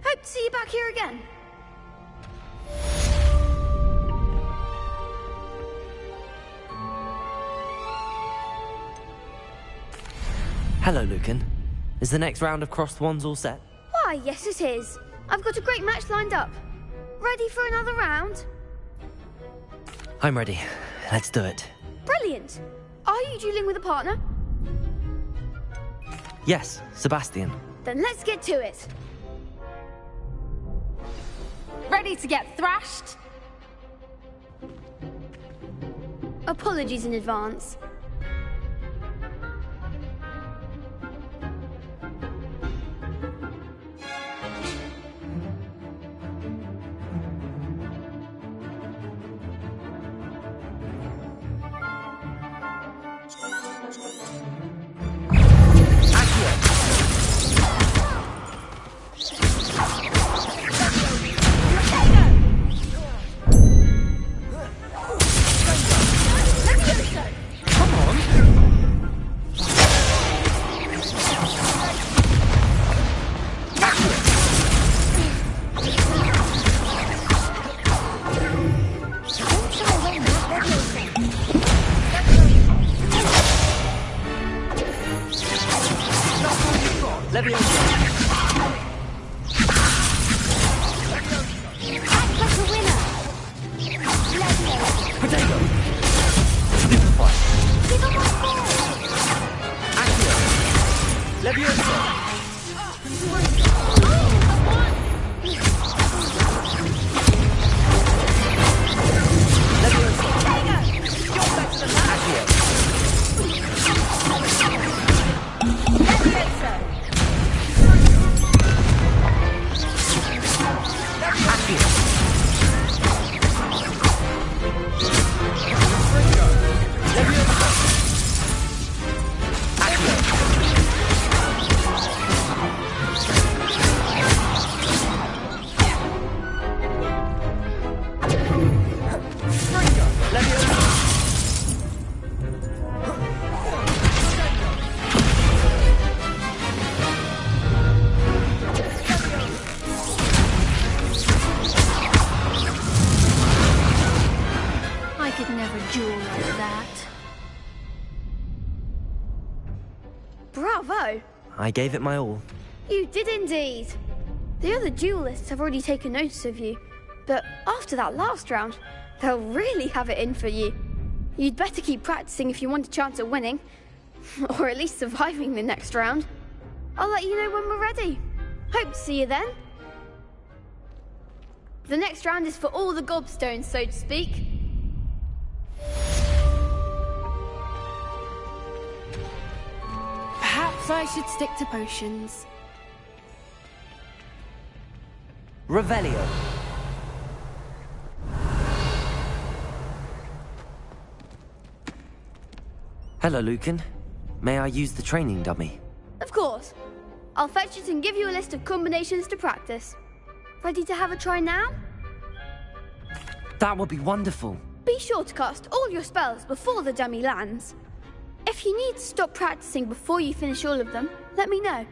Hope to see you back here again. Hello, Lucan. Is the next round of Crossed Wands all set? Why, yes it is. I've got a great match lined up. Ready for another round? I'm ready. Let's do it. Brilliant. Are you dueling with a partner? Yes, Sebastian. Then let's get to it. Ready to get thrashed? Apologies in advance. bravo! I gave it my all. You did indeed. The other duelists have already taken notice of you, but after that last round, they'll really have it in for you. You'd better keep practicing if you want a chance at winning, or at least surviving the next round. I'll let you know when we're ready. Hope to see you then. The next round is for all the gobstones, so to speak. Perhaps I should stick to potions. Revelio. Hello, Lucan. May I use the training dummy? Of course. I'll fetch it and give you a list of combinations to practice. Ready to have a try now? That would be wonderful. Be sure to cast all your spells before the dummy lands. If you need to stop practicing before you finish all of them, let me know.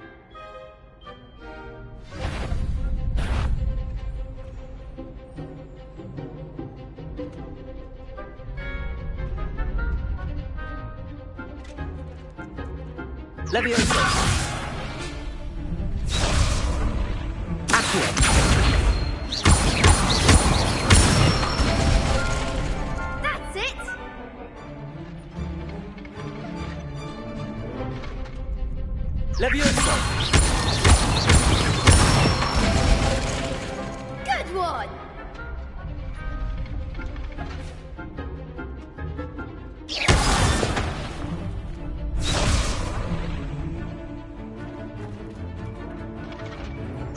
Leviosa. Accio. That's it! Leviosa. Good one!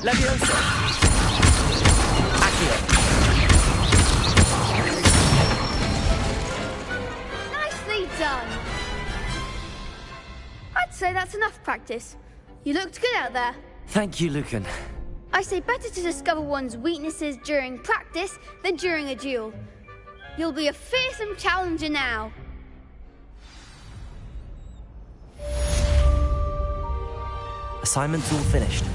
Leviosa. Accio. Nicely done! I'd say that's enough practice. You looked good out there. Thank you, Lucan. I say better to discover one's weaknesses during practice than during a duel. You'll be a fearsome challenger now. Assignment's all finished.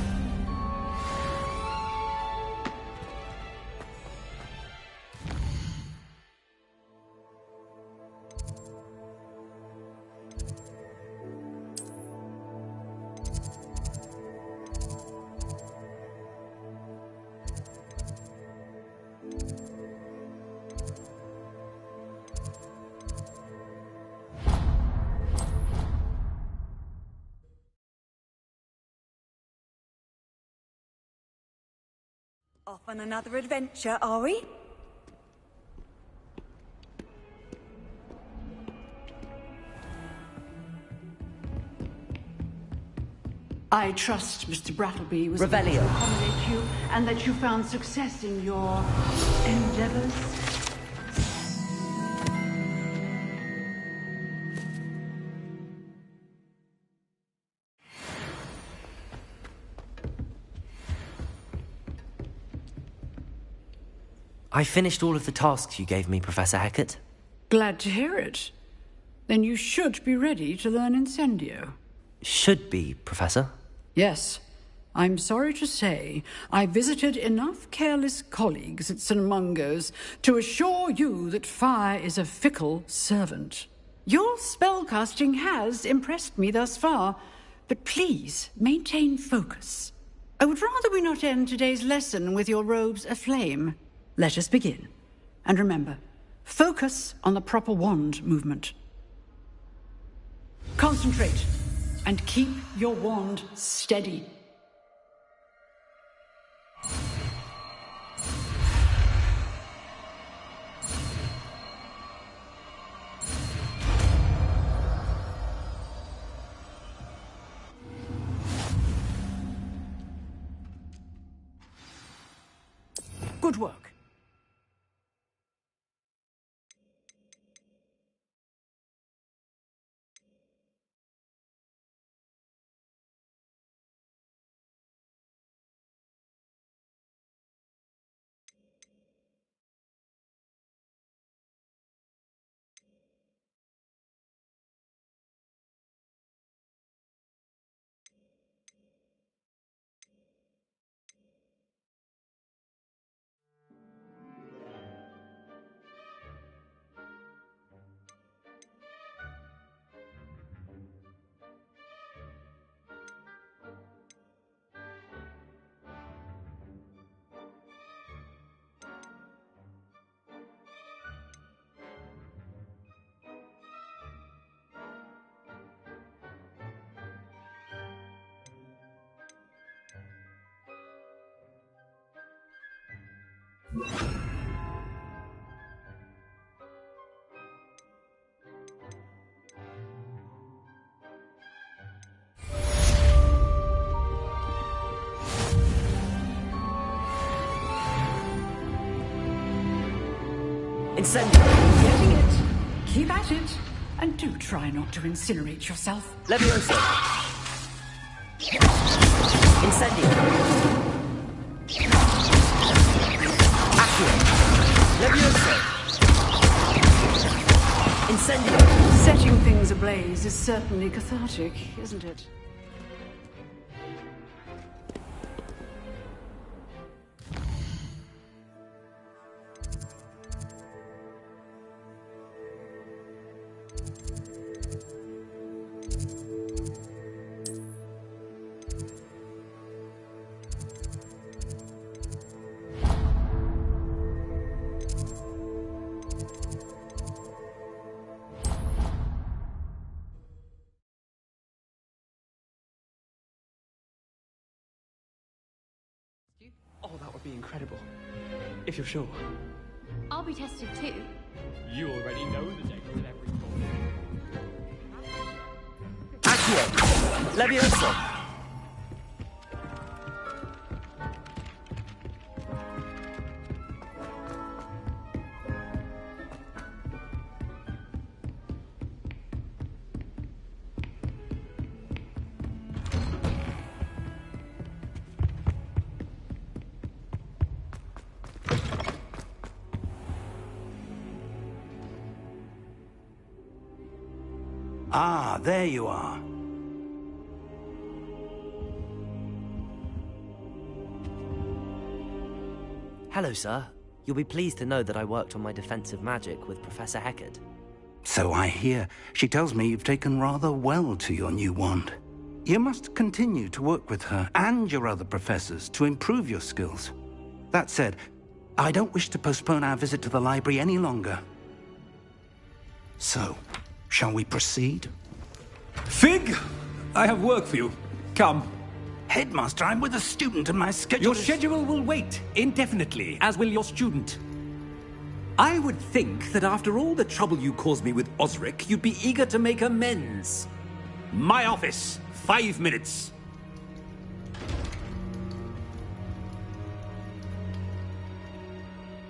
Off on another adventure, are we? I trust Mr. Brattleby was able Revelio. to accommodate you and that you found success in your endeavors. I finished all of the tasks you gave me, Professor Hecat. Glad to hear it. Then you should be ready to learn Incendio. Should be, Professor. Yes. I'm sorry to say I visited enough careless colleagues at St. Mungo's to assure you that fire is a fickle servant. Your spellcasting has impressed me thus far, but please maintain focus. I would rather we not end today's lesson with your robes aflame. Let us begin. And remember, focus on the proper wand movement. Concentrate, and keep your wand steady. Good work. Getting it. Keep at it. And do try not to incinerate yourself. Leviosa! Incendio! Accio! Leviosa! Incendio! Setting things ablaze is certainly cathartic, isn't it? Oh, that would be incredible. If you're sure. I'll be tested too. You already know the names of every ball. Accio! Leviosa! Ah, there you are. Hello, sir. You'll be pleased to know that I worked on my defensive magic with Professor Heckard. So I hear. She tells me you've taken rather well to your new wand. You must continue to work with her and your other professors to improve your skills. That said, I don't wish to postpone our visit to the library any longer. So, shall we proceed? Fig! I have work for you. Come. Headmaster, I'm with a student and my schedule Your schedule will wait indefinitely, as will your student. I would think that after all the trouble you caused me with Osric, you'd be eager to make amends. My office, 5 minutes.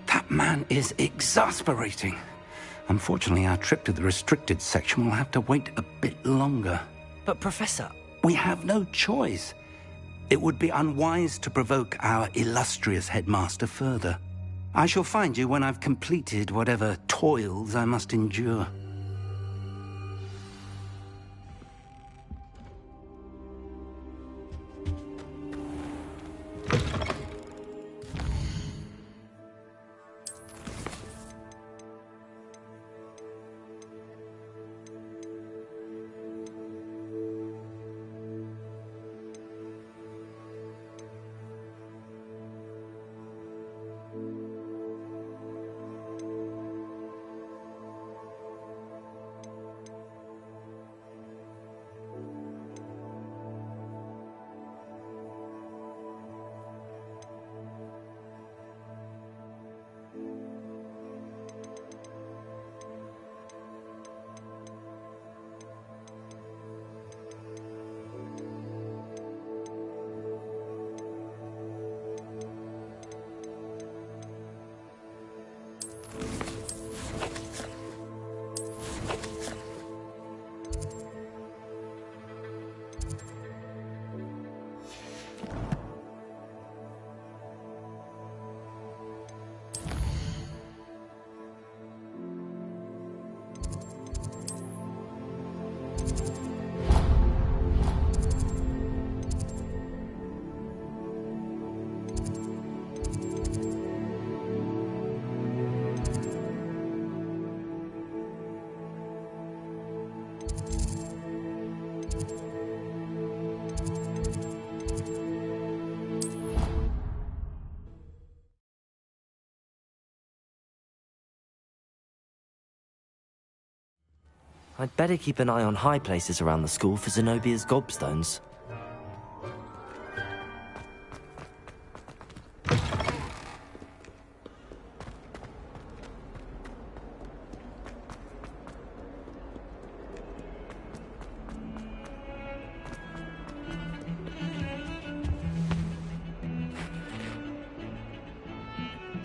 That man is exasperating. Unfortunately, our trip to the restricted section will have to wait a bit longer. But, Professor... We have no choice. It would be unwise to provoke our illustrious headmaster further. I shall find you when I've completed whatever toils I must endure. I'd better keep an eye on high places around the school for Zenobia's gobstones.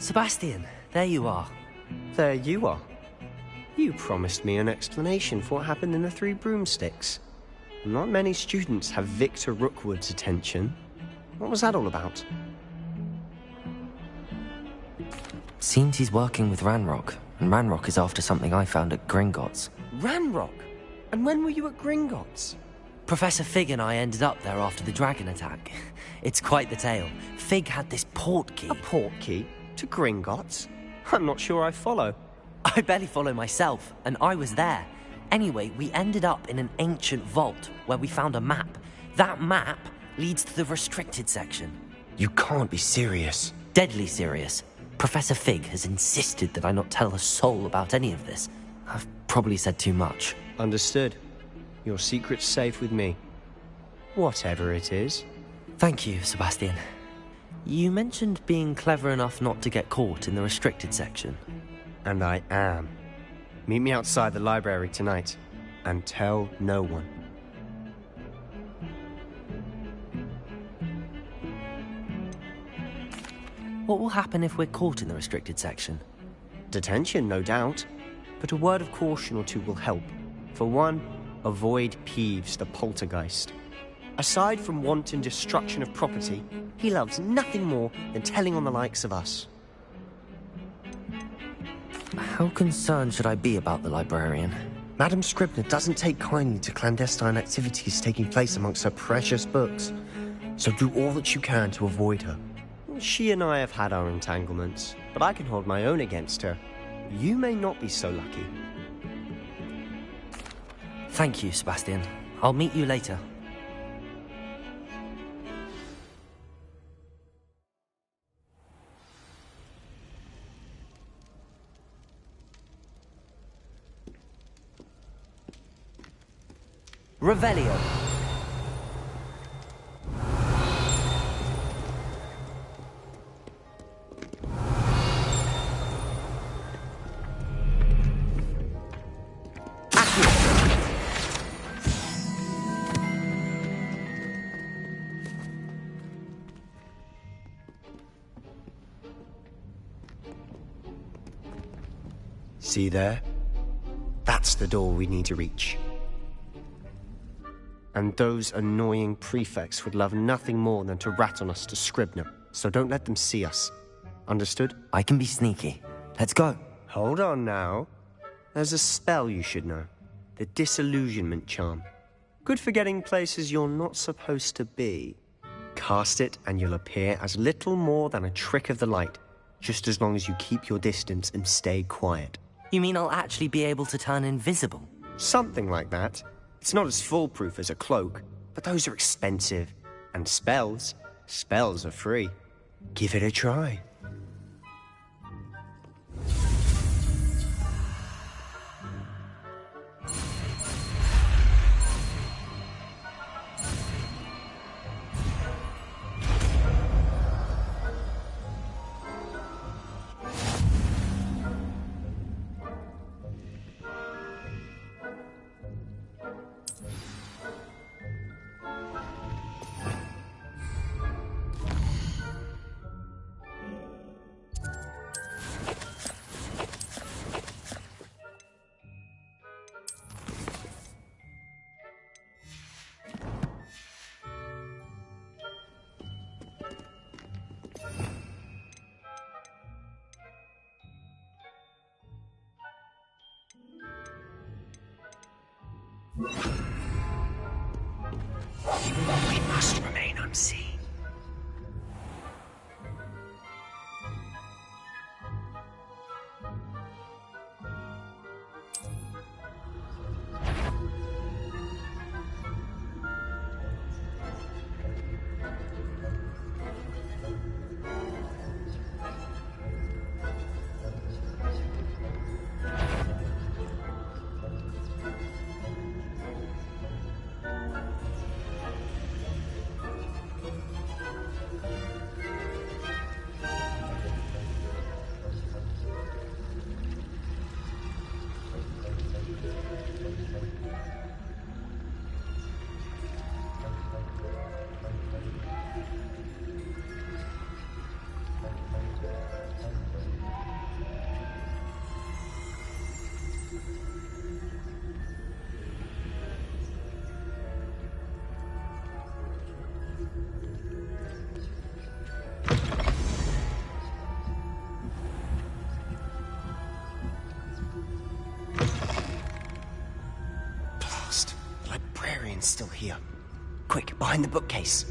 Sebastian, there you are. There you are. You promised me an explanation for what happened in the Three Broomsticks. Not many students have Victor Rookwood's attention. What was that all about? Seems he's working with Ranrock, and Ranrock is after something I found at Gringotts. Ranrock? And when were you at Gringotts? Professor Fig and I ended up there after the dragon attack. It's quite the tale. Fig had this port key. A port key? To Gringotts? I'm not sure I follow. I barely follow myself, and I was there. Anyway, we ended up in an ancient vault where we found a map. That map leads to the restricted section. You can't be serious. Deadly serious. Professor Fig has insisted that I not tell a soul about any of this. I've probably said too much. Understood. Your secret's safe with me. Whatever it is. Thank you, Sebastian. You mentioned being clever enough not to get caught in the restricted section. And I am. Meet me outside the library tonight, and tell no one. What will happen if we're caught in the restricted section? Detention, no doubt. But a word of caution or two will help. For one, avoid Peeves, the poltergeist. Aside from wanton destruction of property, he loves nothing more than telling on the likes of us. How concerned should I be about the librarian? Madam Scribner doesn't take kindly to clandestine activities taking place amongst her precious books, so do all that you can to avoid her. She and I have had our entanglements, but I can hold my own against her. You may not be so lucky. Thank you, Sebastian. I'll meet you later. Revelio. See there? That's the door we need to reach. And those annoying prefects would love nothing more than to rat on us to Scribner, so don't let them see us. Understood? I can be sneaky. Let's go. Hold on now. There's a spell you should know. The Disillusionment Charm. Good for getting places you're not supposed to be. Cast it and you'll appear as little more than a trick of the light, just as long as you keep your distance and stay quiet. You mean I'll actually be able to turn invisible? Something like that. It's not as foolproof as a cloak, but those are expensive. And spells are free. Give it a try. We must remain unseen. Anne's still here. Quick, behind the bookcase.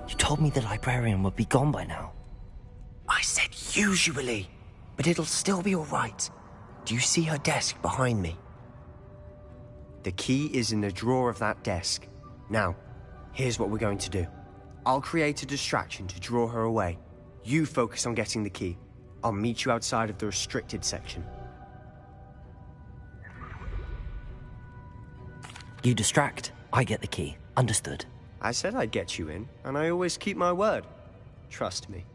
You told me the librarian would be gone by now. I said usually, but it'll still be all right. Do you see her desk behind me? The key is in the drawer of that desk. Now, here's what we're going to do. I'll create a distraction to draw her away. You focus on getting the key. I'll meet you outside of the restricted section. You distract, I get the key. Understood. I said I'd get you in, and I always keep my word. Trust me.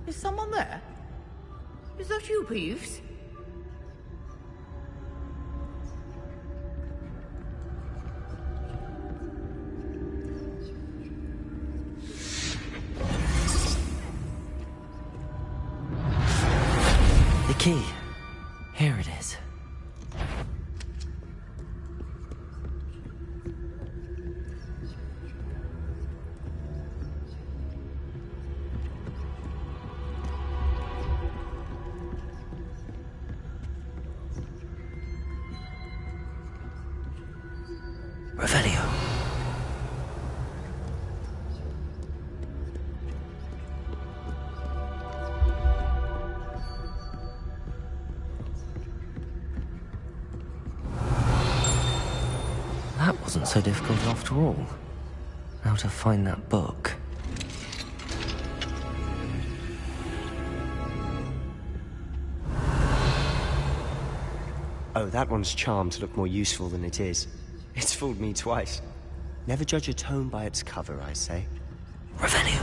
Is someone there? Is that you, Peeves? The key. Here it is. Revelio. That wasn't so difficult after all. How to find that book. Oh, that one's charmed to look more useful than it is. It's fooled me twice. Never judge a tome by its cover, I say. Revelio.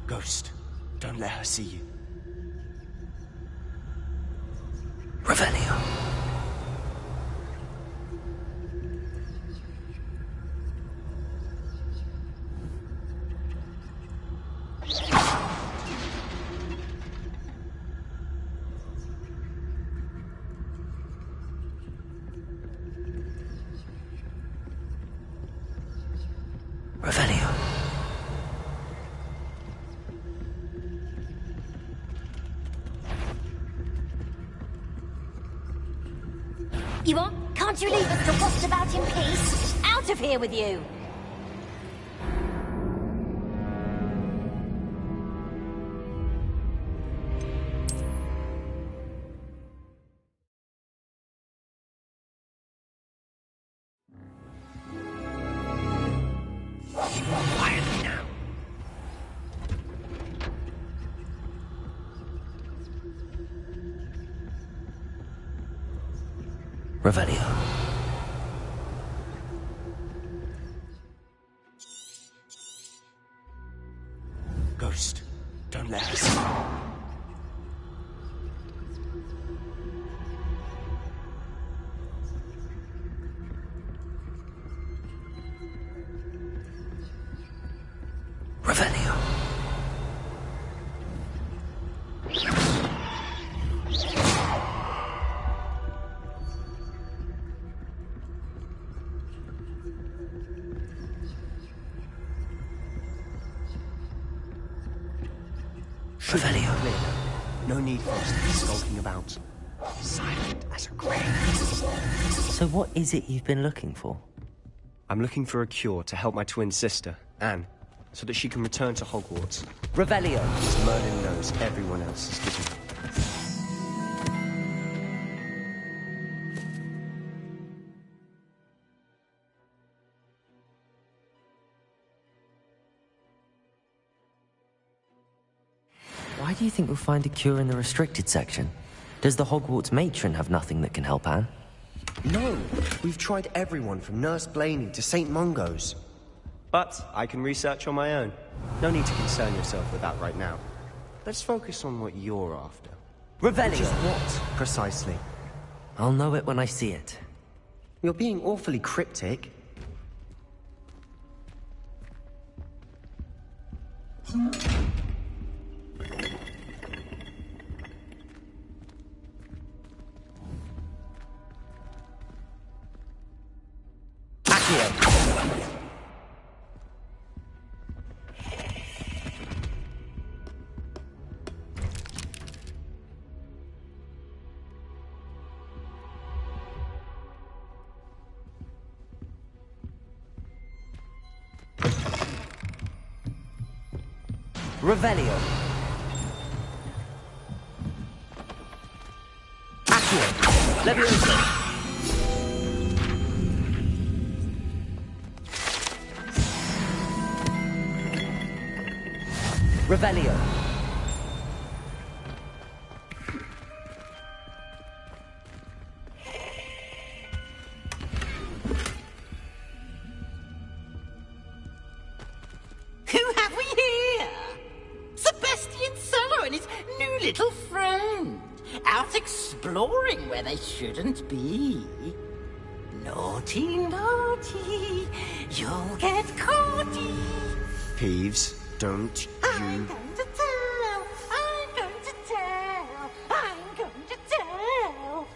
Ghost, don't let her see you. Revelio. Revelio. You what? Can't you leave us to waft about in peace? Out of here with you! Quietly now. Revelio. Ghost, don't let her see you. Revelio. Revelio. No need for us to be skulking about. Silent as a grave. So what is it you've been looking for? I'm looking for a cure to help my twin sister, Anne. so that she can return to Hogwarts. Revelio. Merlin knows everyone else is given. Why do you think we'll find a cure in the restricted section? Does the Hogwarts matron have nothing that can help Anne? No, we've tried everyone from Nurse Blaney to St. Mungo's. But I can research on my own. No need to concern yourself with that right now. Let's focus on what you're after. Revelio. Which is what, precisely? I'll know it when I see it. You're being awfully cryptic. Revelio. Accio. Levioso. Revelio. Who have we here? Sebastian Solo and his new little friend. Out exploring where they shouldn't be. Naughty, naughty. You'll get caughty. Peeves, don't you... I'm going to tell. I'm going to tell. I'm going to tell.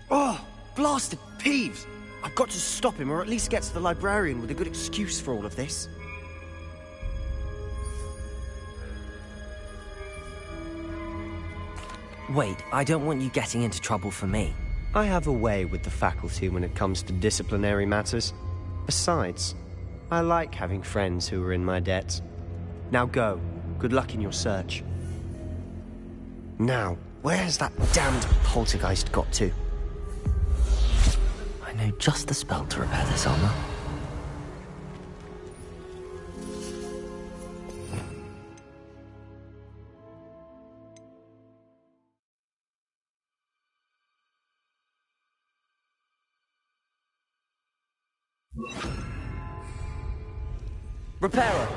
Oh, blasted Peeves! I've got to stop him, or at least get to the librarian with a good excuse for all of this. Wait, I don't want you getting into trouble for me. I have a way with the faculty when it comes to disciplinary matters. Besides, I like having friends who are in my debt. Now go. Good luck in your search. Now, where's that damned poltergeist got to? I know just the spell to repair this armor. Reparo.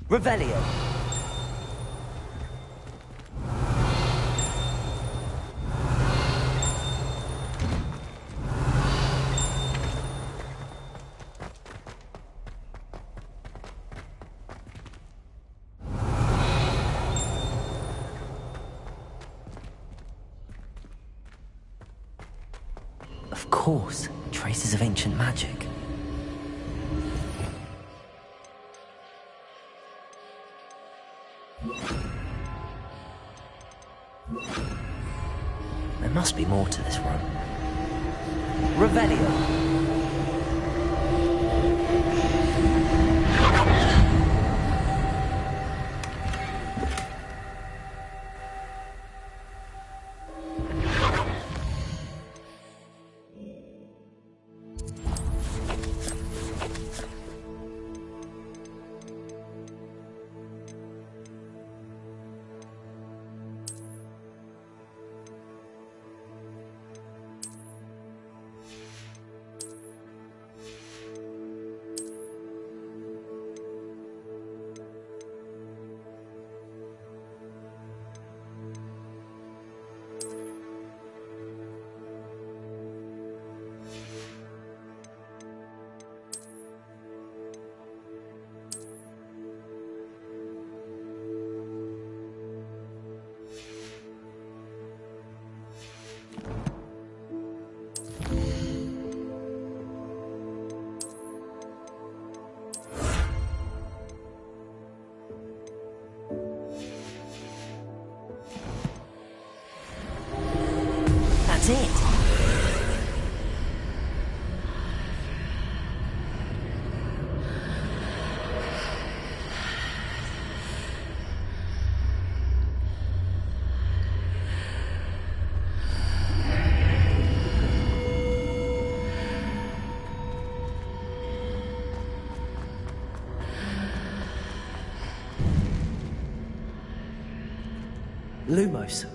Revelio. Of course, traces of ancient magic. There must be more to this room. Revelio. Lumos.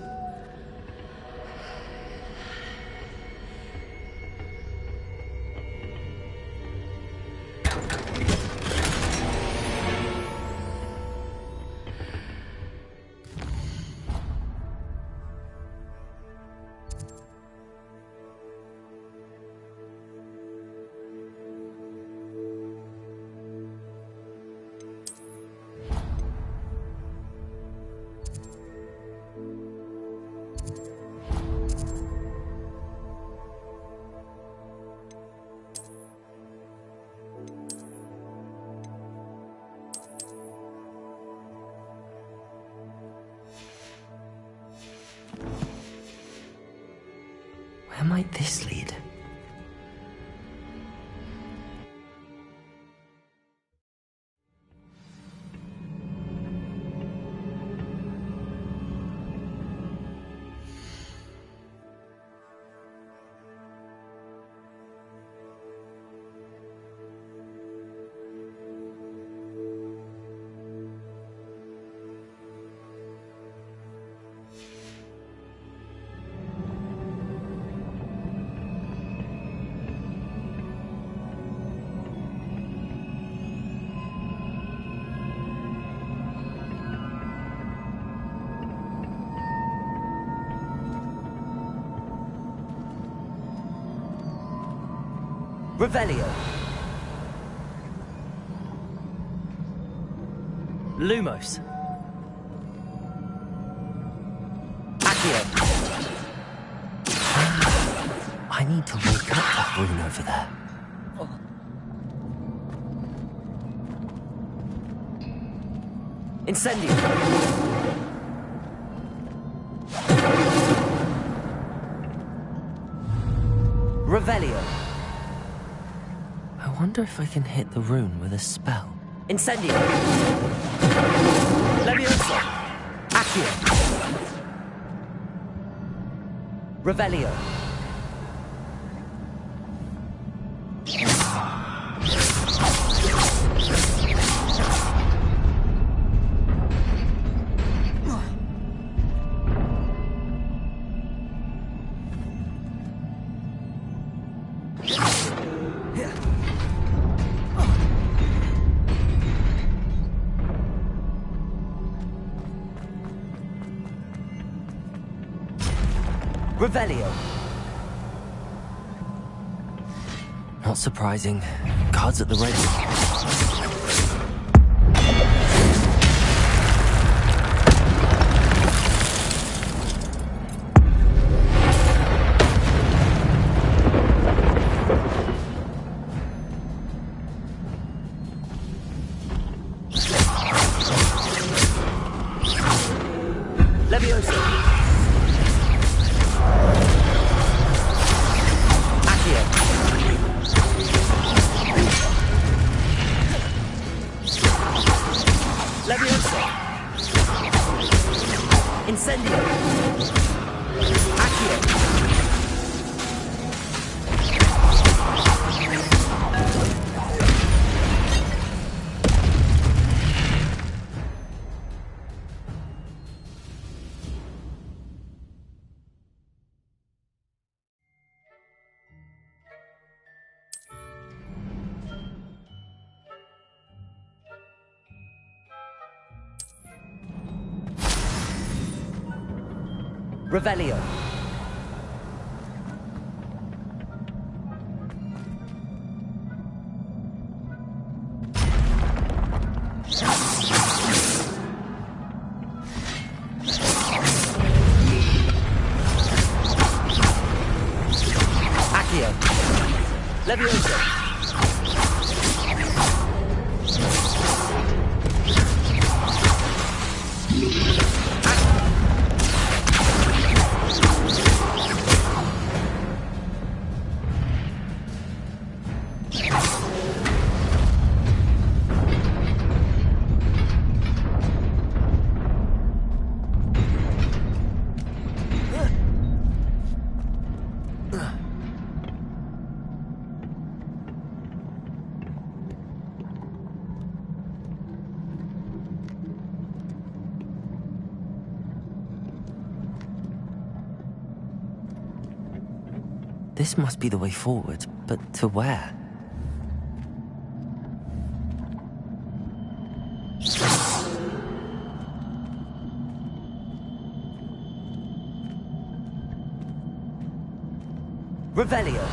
Where might this lead? Revelio. Lumos. Accio. I need to wake up that rune over there. Incendio. Revelio. I wonder if I can hit the rune with a spell. Incendio! Levioso! Accio! Revelio! Revelio. Not surprising. Guards at the ready. Levioso. Levioso! Incendio! Accio! Revelio. Accio. Levioso. This must be the way forward, but to where? Revelio.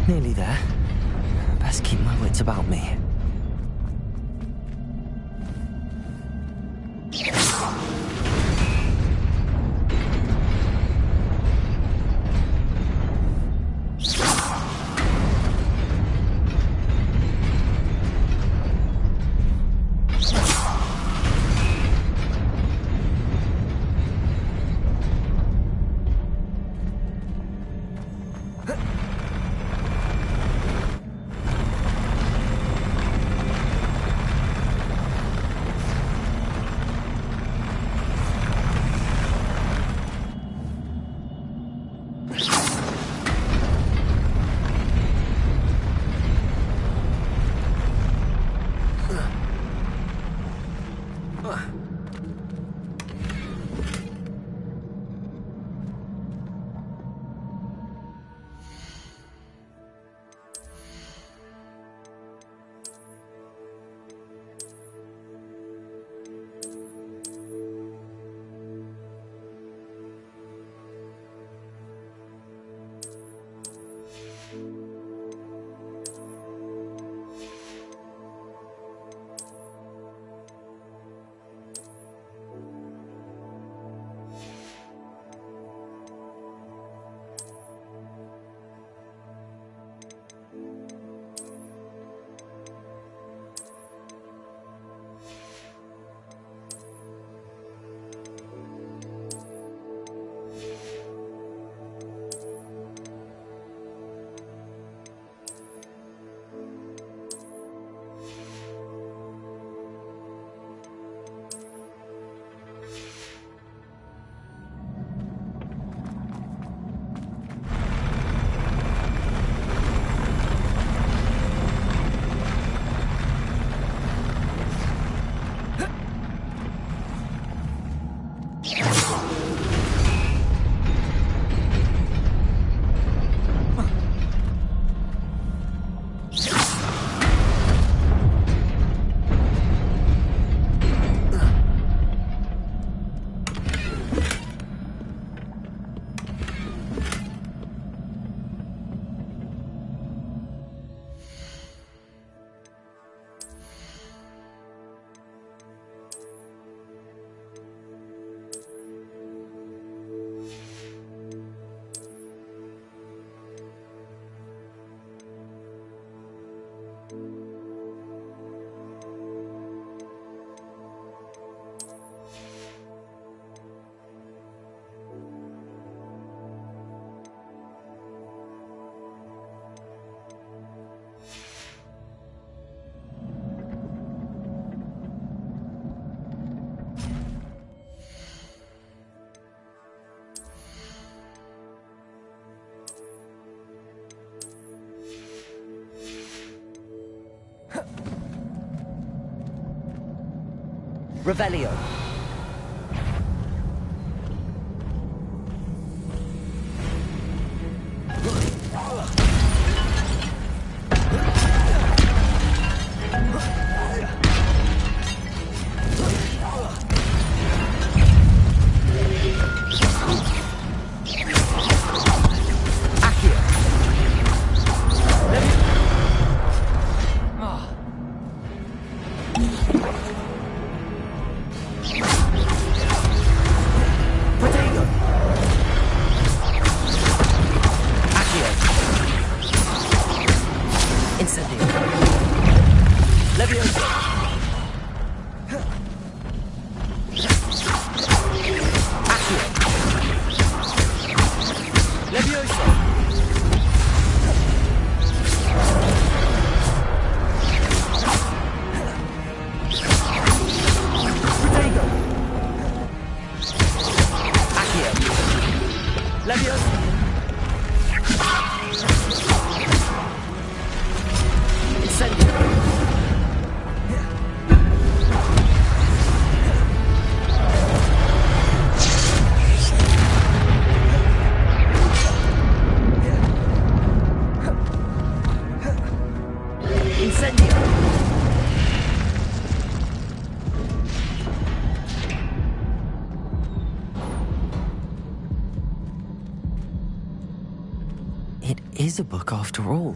Nearly there. Best keep my wits about me. Revelio. is a book after all.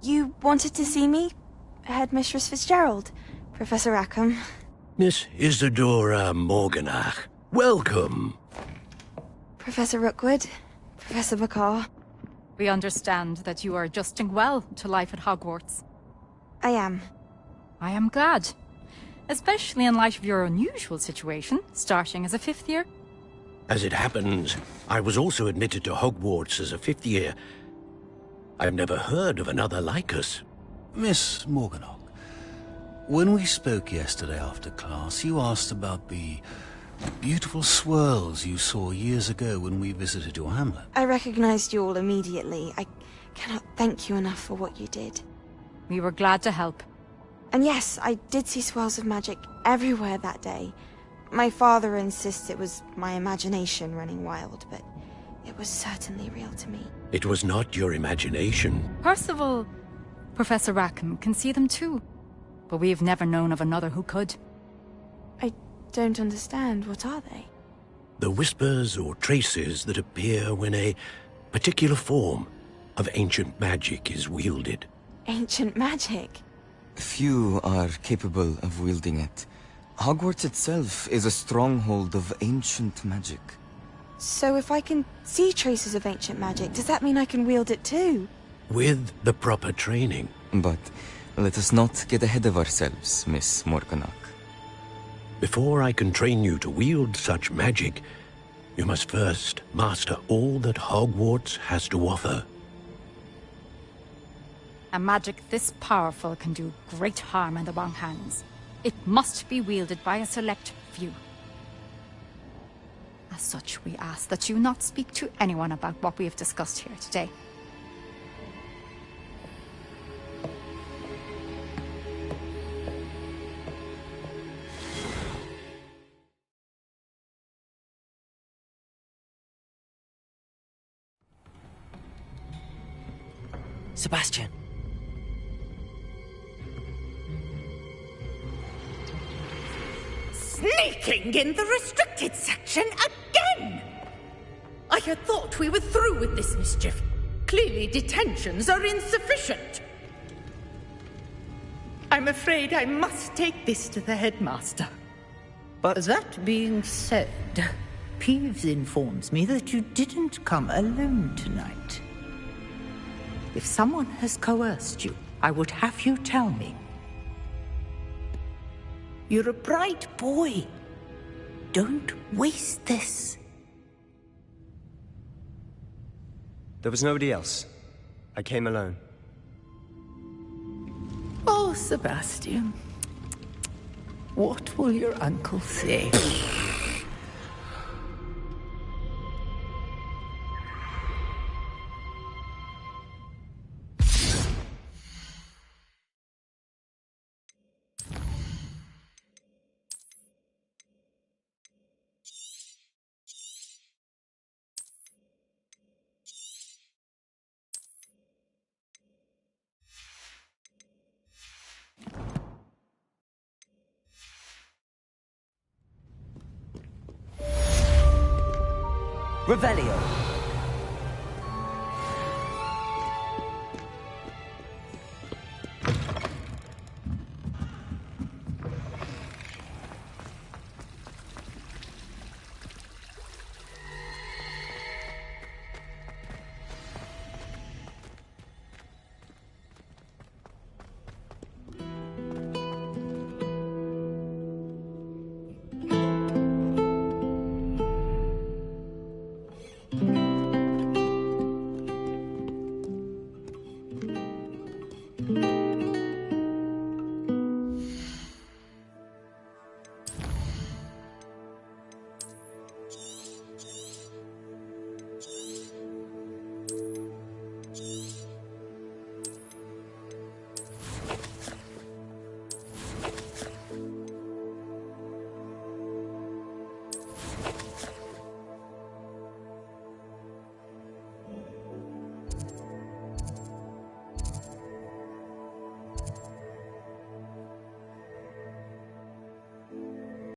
You wanted to see me? Headmistress Fitzgerald, Professor Rackham. Miss Isadora Morganach, welcome. Professor Rookwood, Professor McCaw. We understand that you are adjusting well to life at Hogwarts. I am. I am glad. Especially in light of your unusual situation, starting as a 5th year. As it happens, I was also admitted to Hogwarts as a 5th year. I've never heard of another like us. Miss Morganach, when we spoke yesterday after class, you asked about the beautiful swirls you saw years ago when we visited your hamlet. I recognized you all immediately. I cannot thank you enough for what you did. We were glad to help. And yes, I did see swirls of magic everywhere that day. My father insists it was my imagination running wild, but it was certainly real to me. It was not your imagination. Percival, Professor Rackham can see them too. But we have never known of another who could. I don't understand. What are they? The whispers or traces that appear when a particular form of ancient magic is wielded. Ancient magic? Few are capable of wielding it. Hogwarts itself is a stronghold of ancient magic. So if I can see traces of ancient magic, does that mean I can wield it too? With the proper training. But let us not get ahead of ourselves, Miss Morganach. Before I can train you to wield such magic, you must first master all that Hogwarts has to offer. A magic this powerful can do great harm in the wrong hands. It must be wielded by a select few. As such, we ask that you not speak to anyone about what we have discussed here today. Sebastian. Sneaking in the restricted section again! I had thought we were through with this mischief. Clearly detentions are insufficient. I'm afraid I must take this to the headmaster. But that being said, Peeves informs me that you didn't come alone tonight. If someone has coerced you, I would have you tell me. You're a bright boy. Don't waste this. There was nobody else. I came alone. Oh, Sebastian. What will your uncle say? Revelio.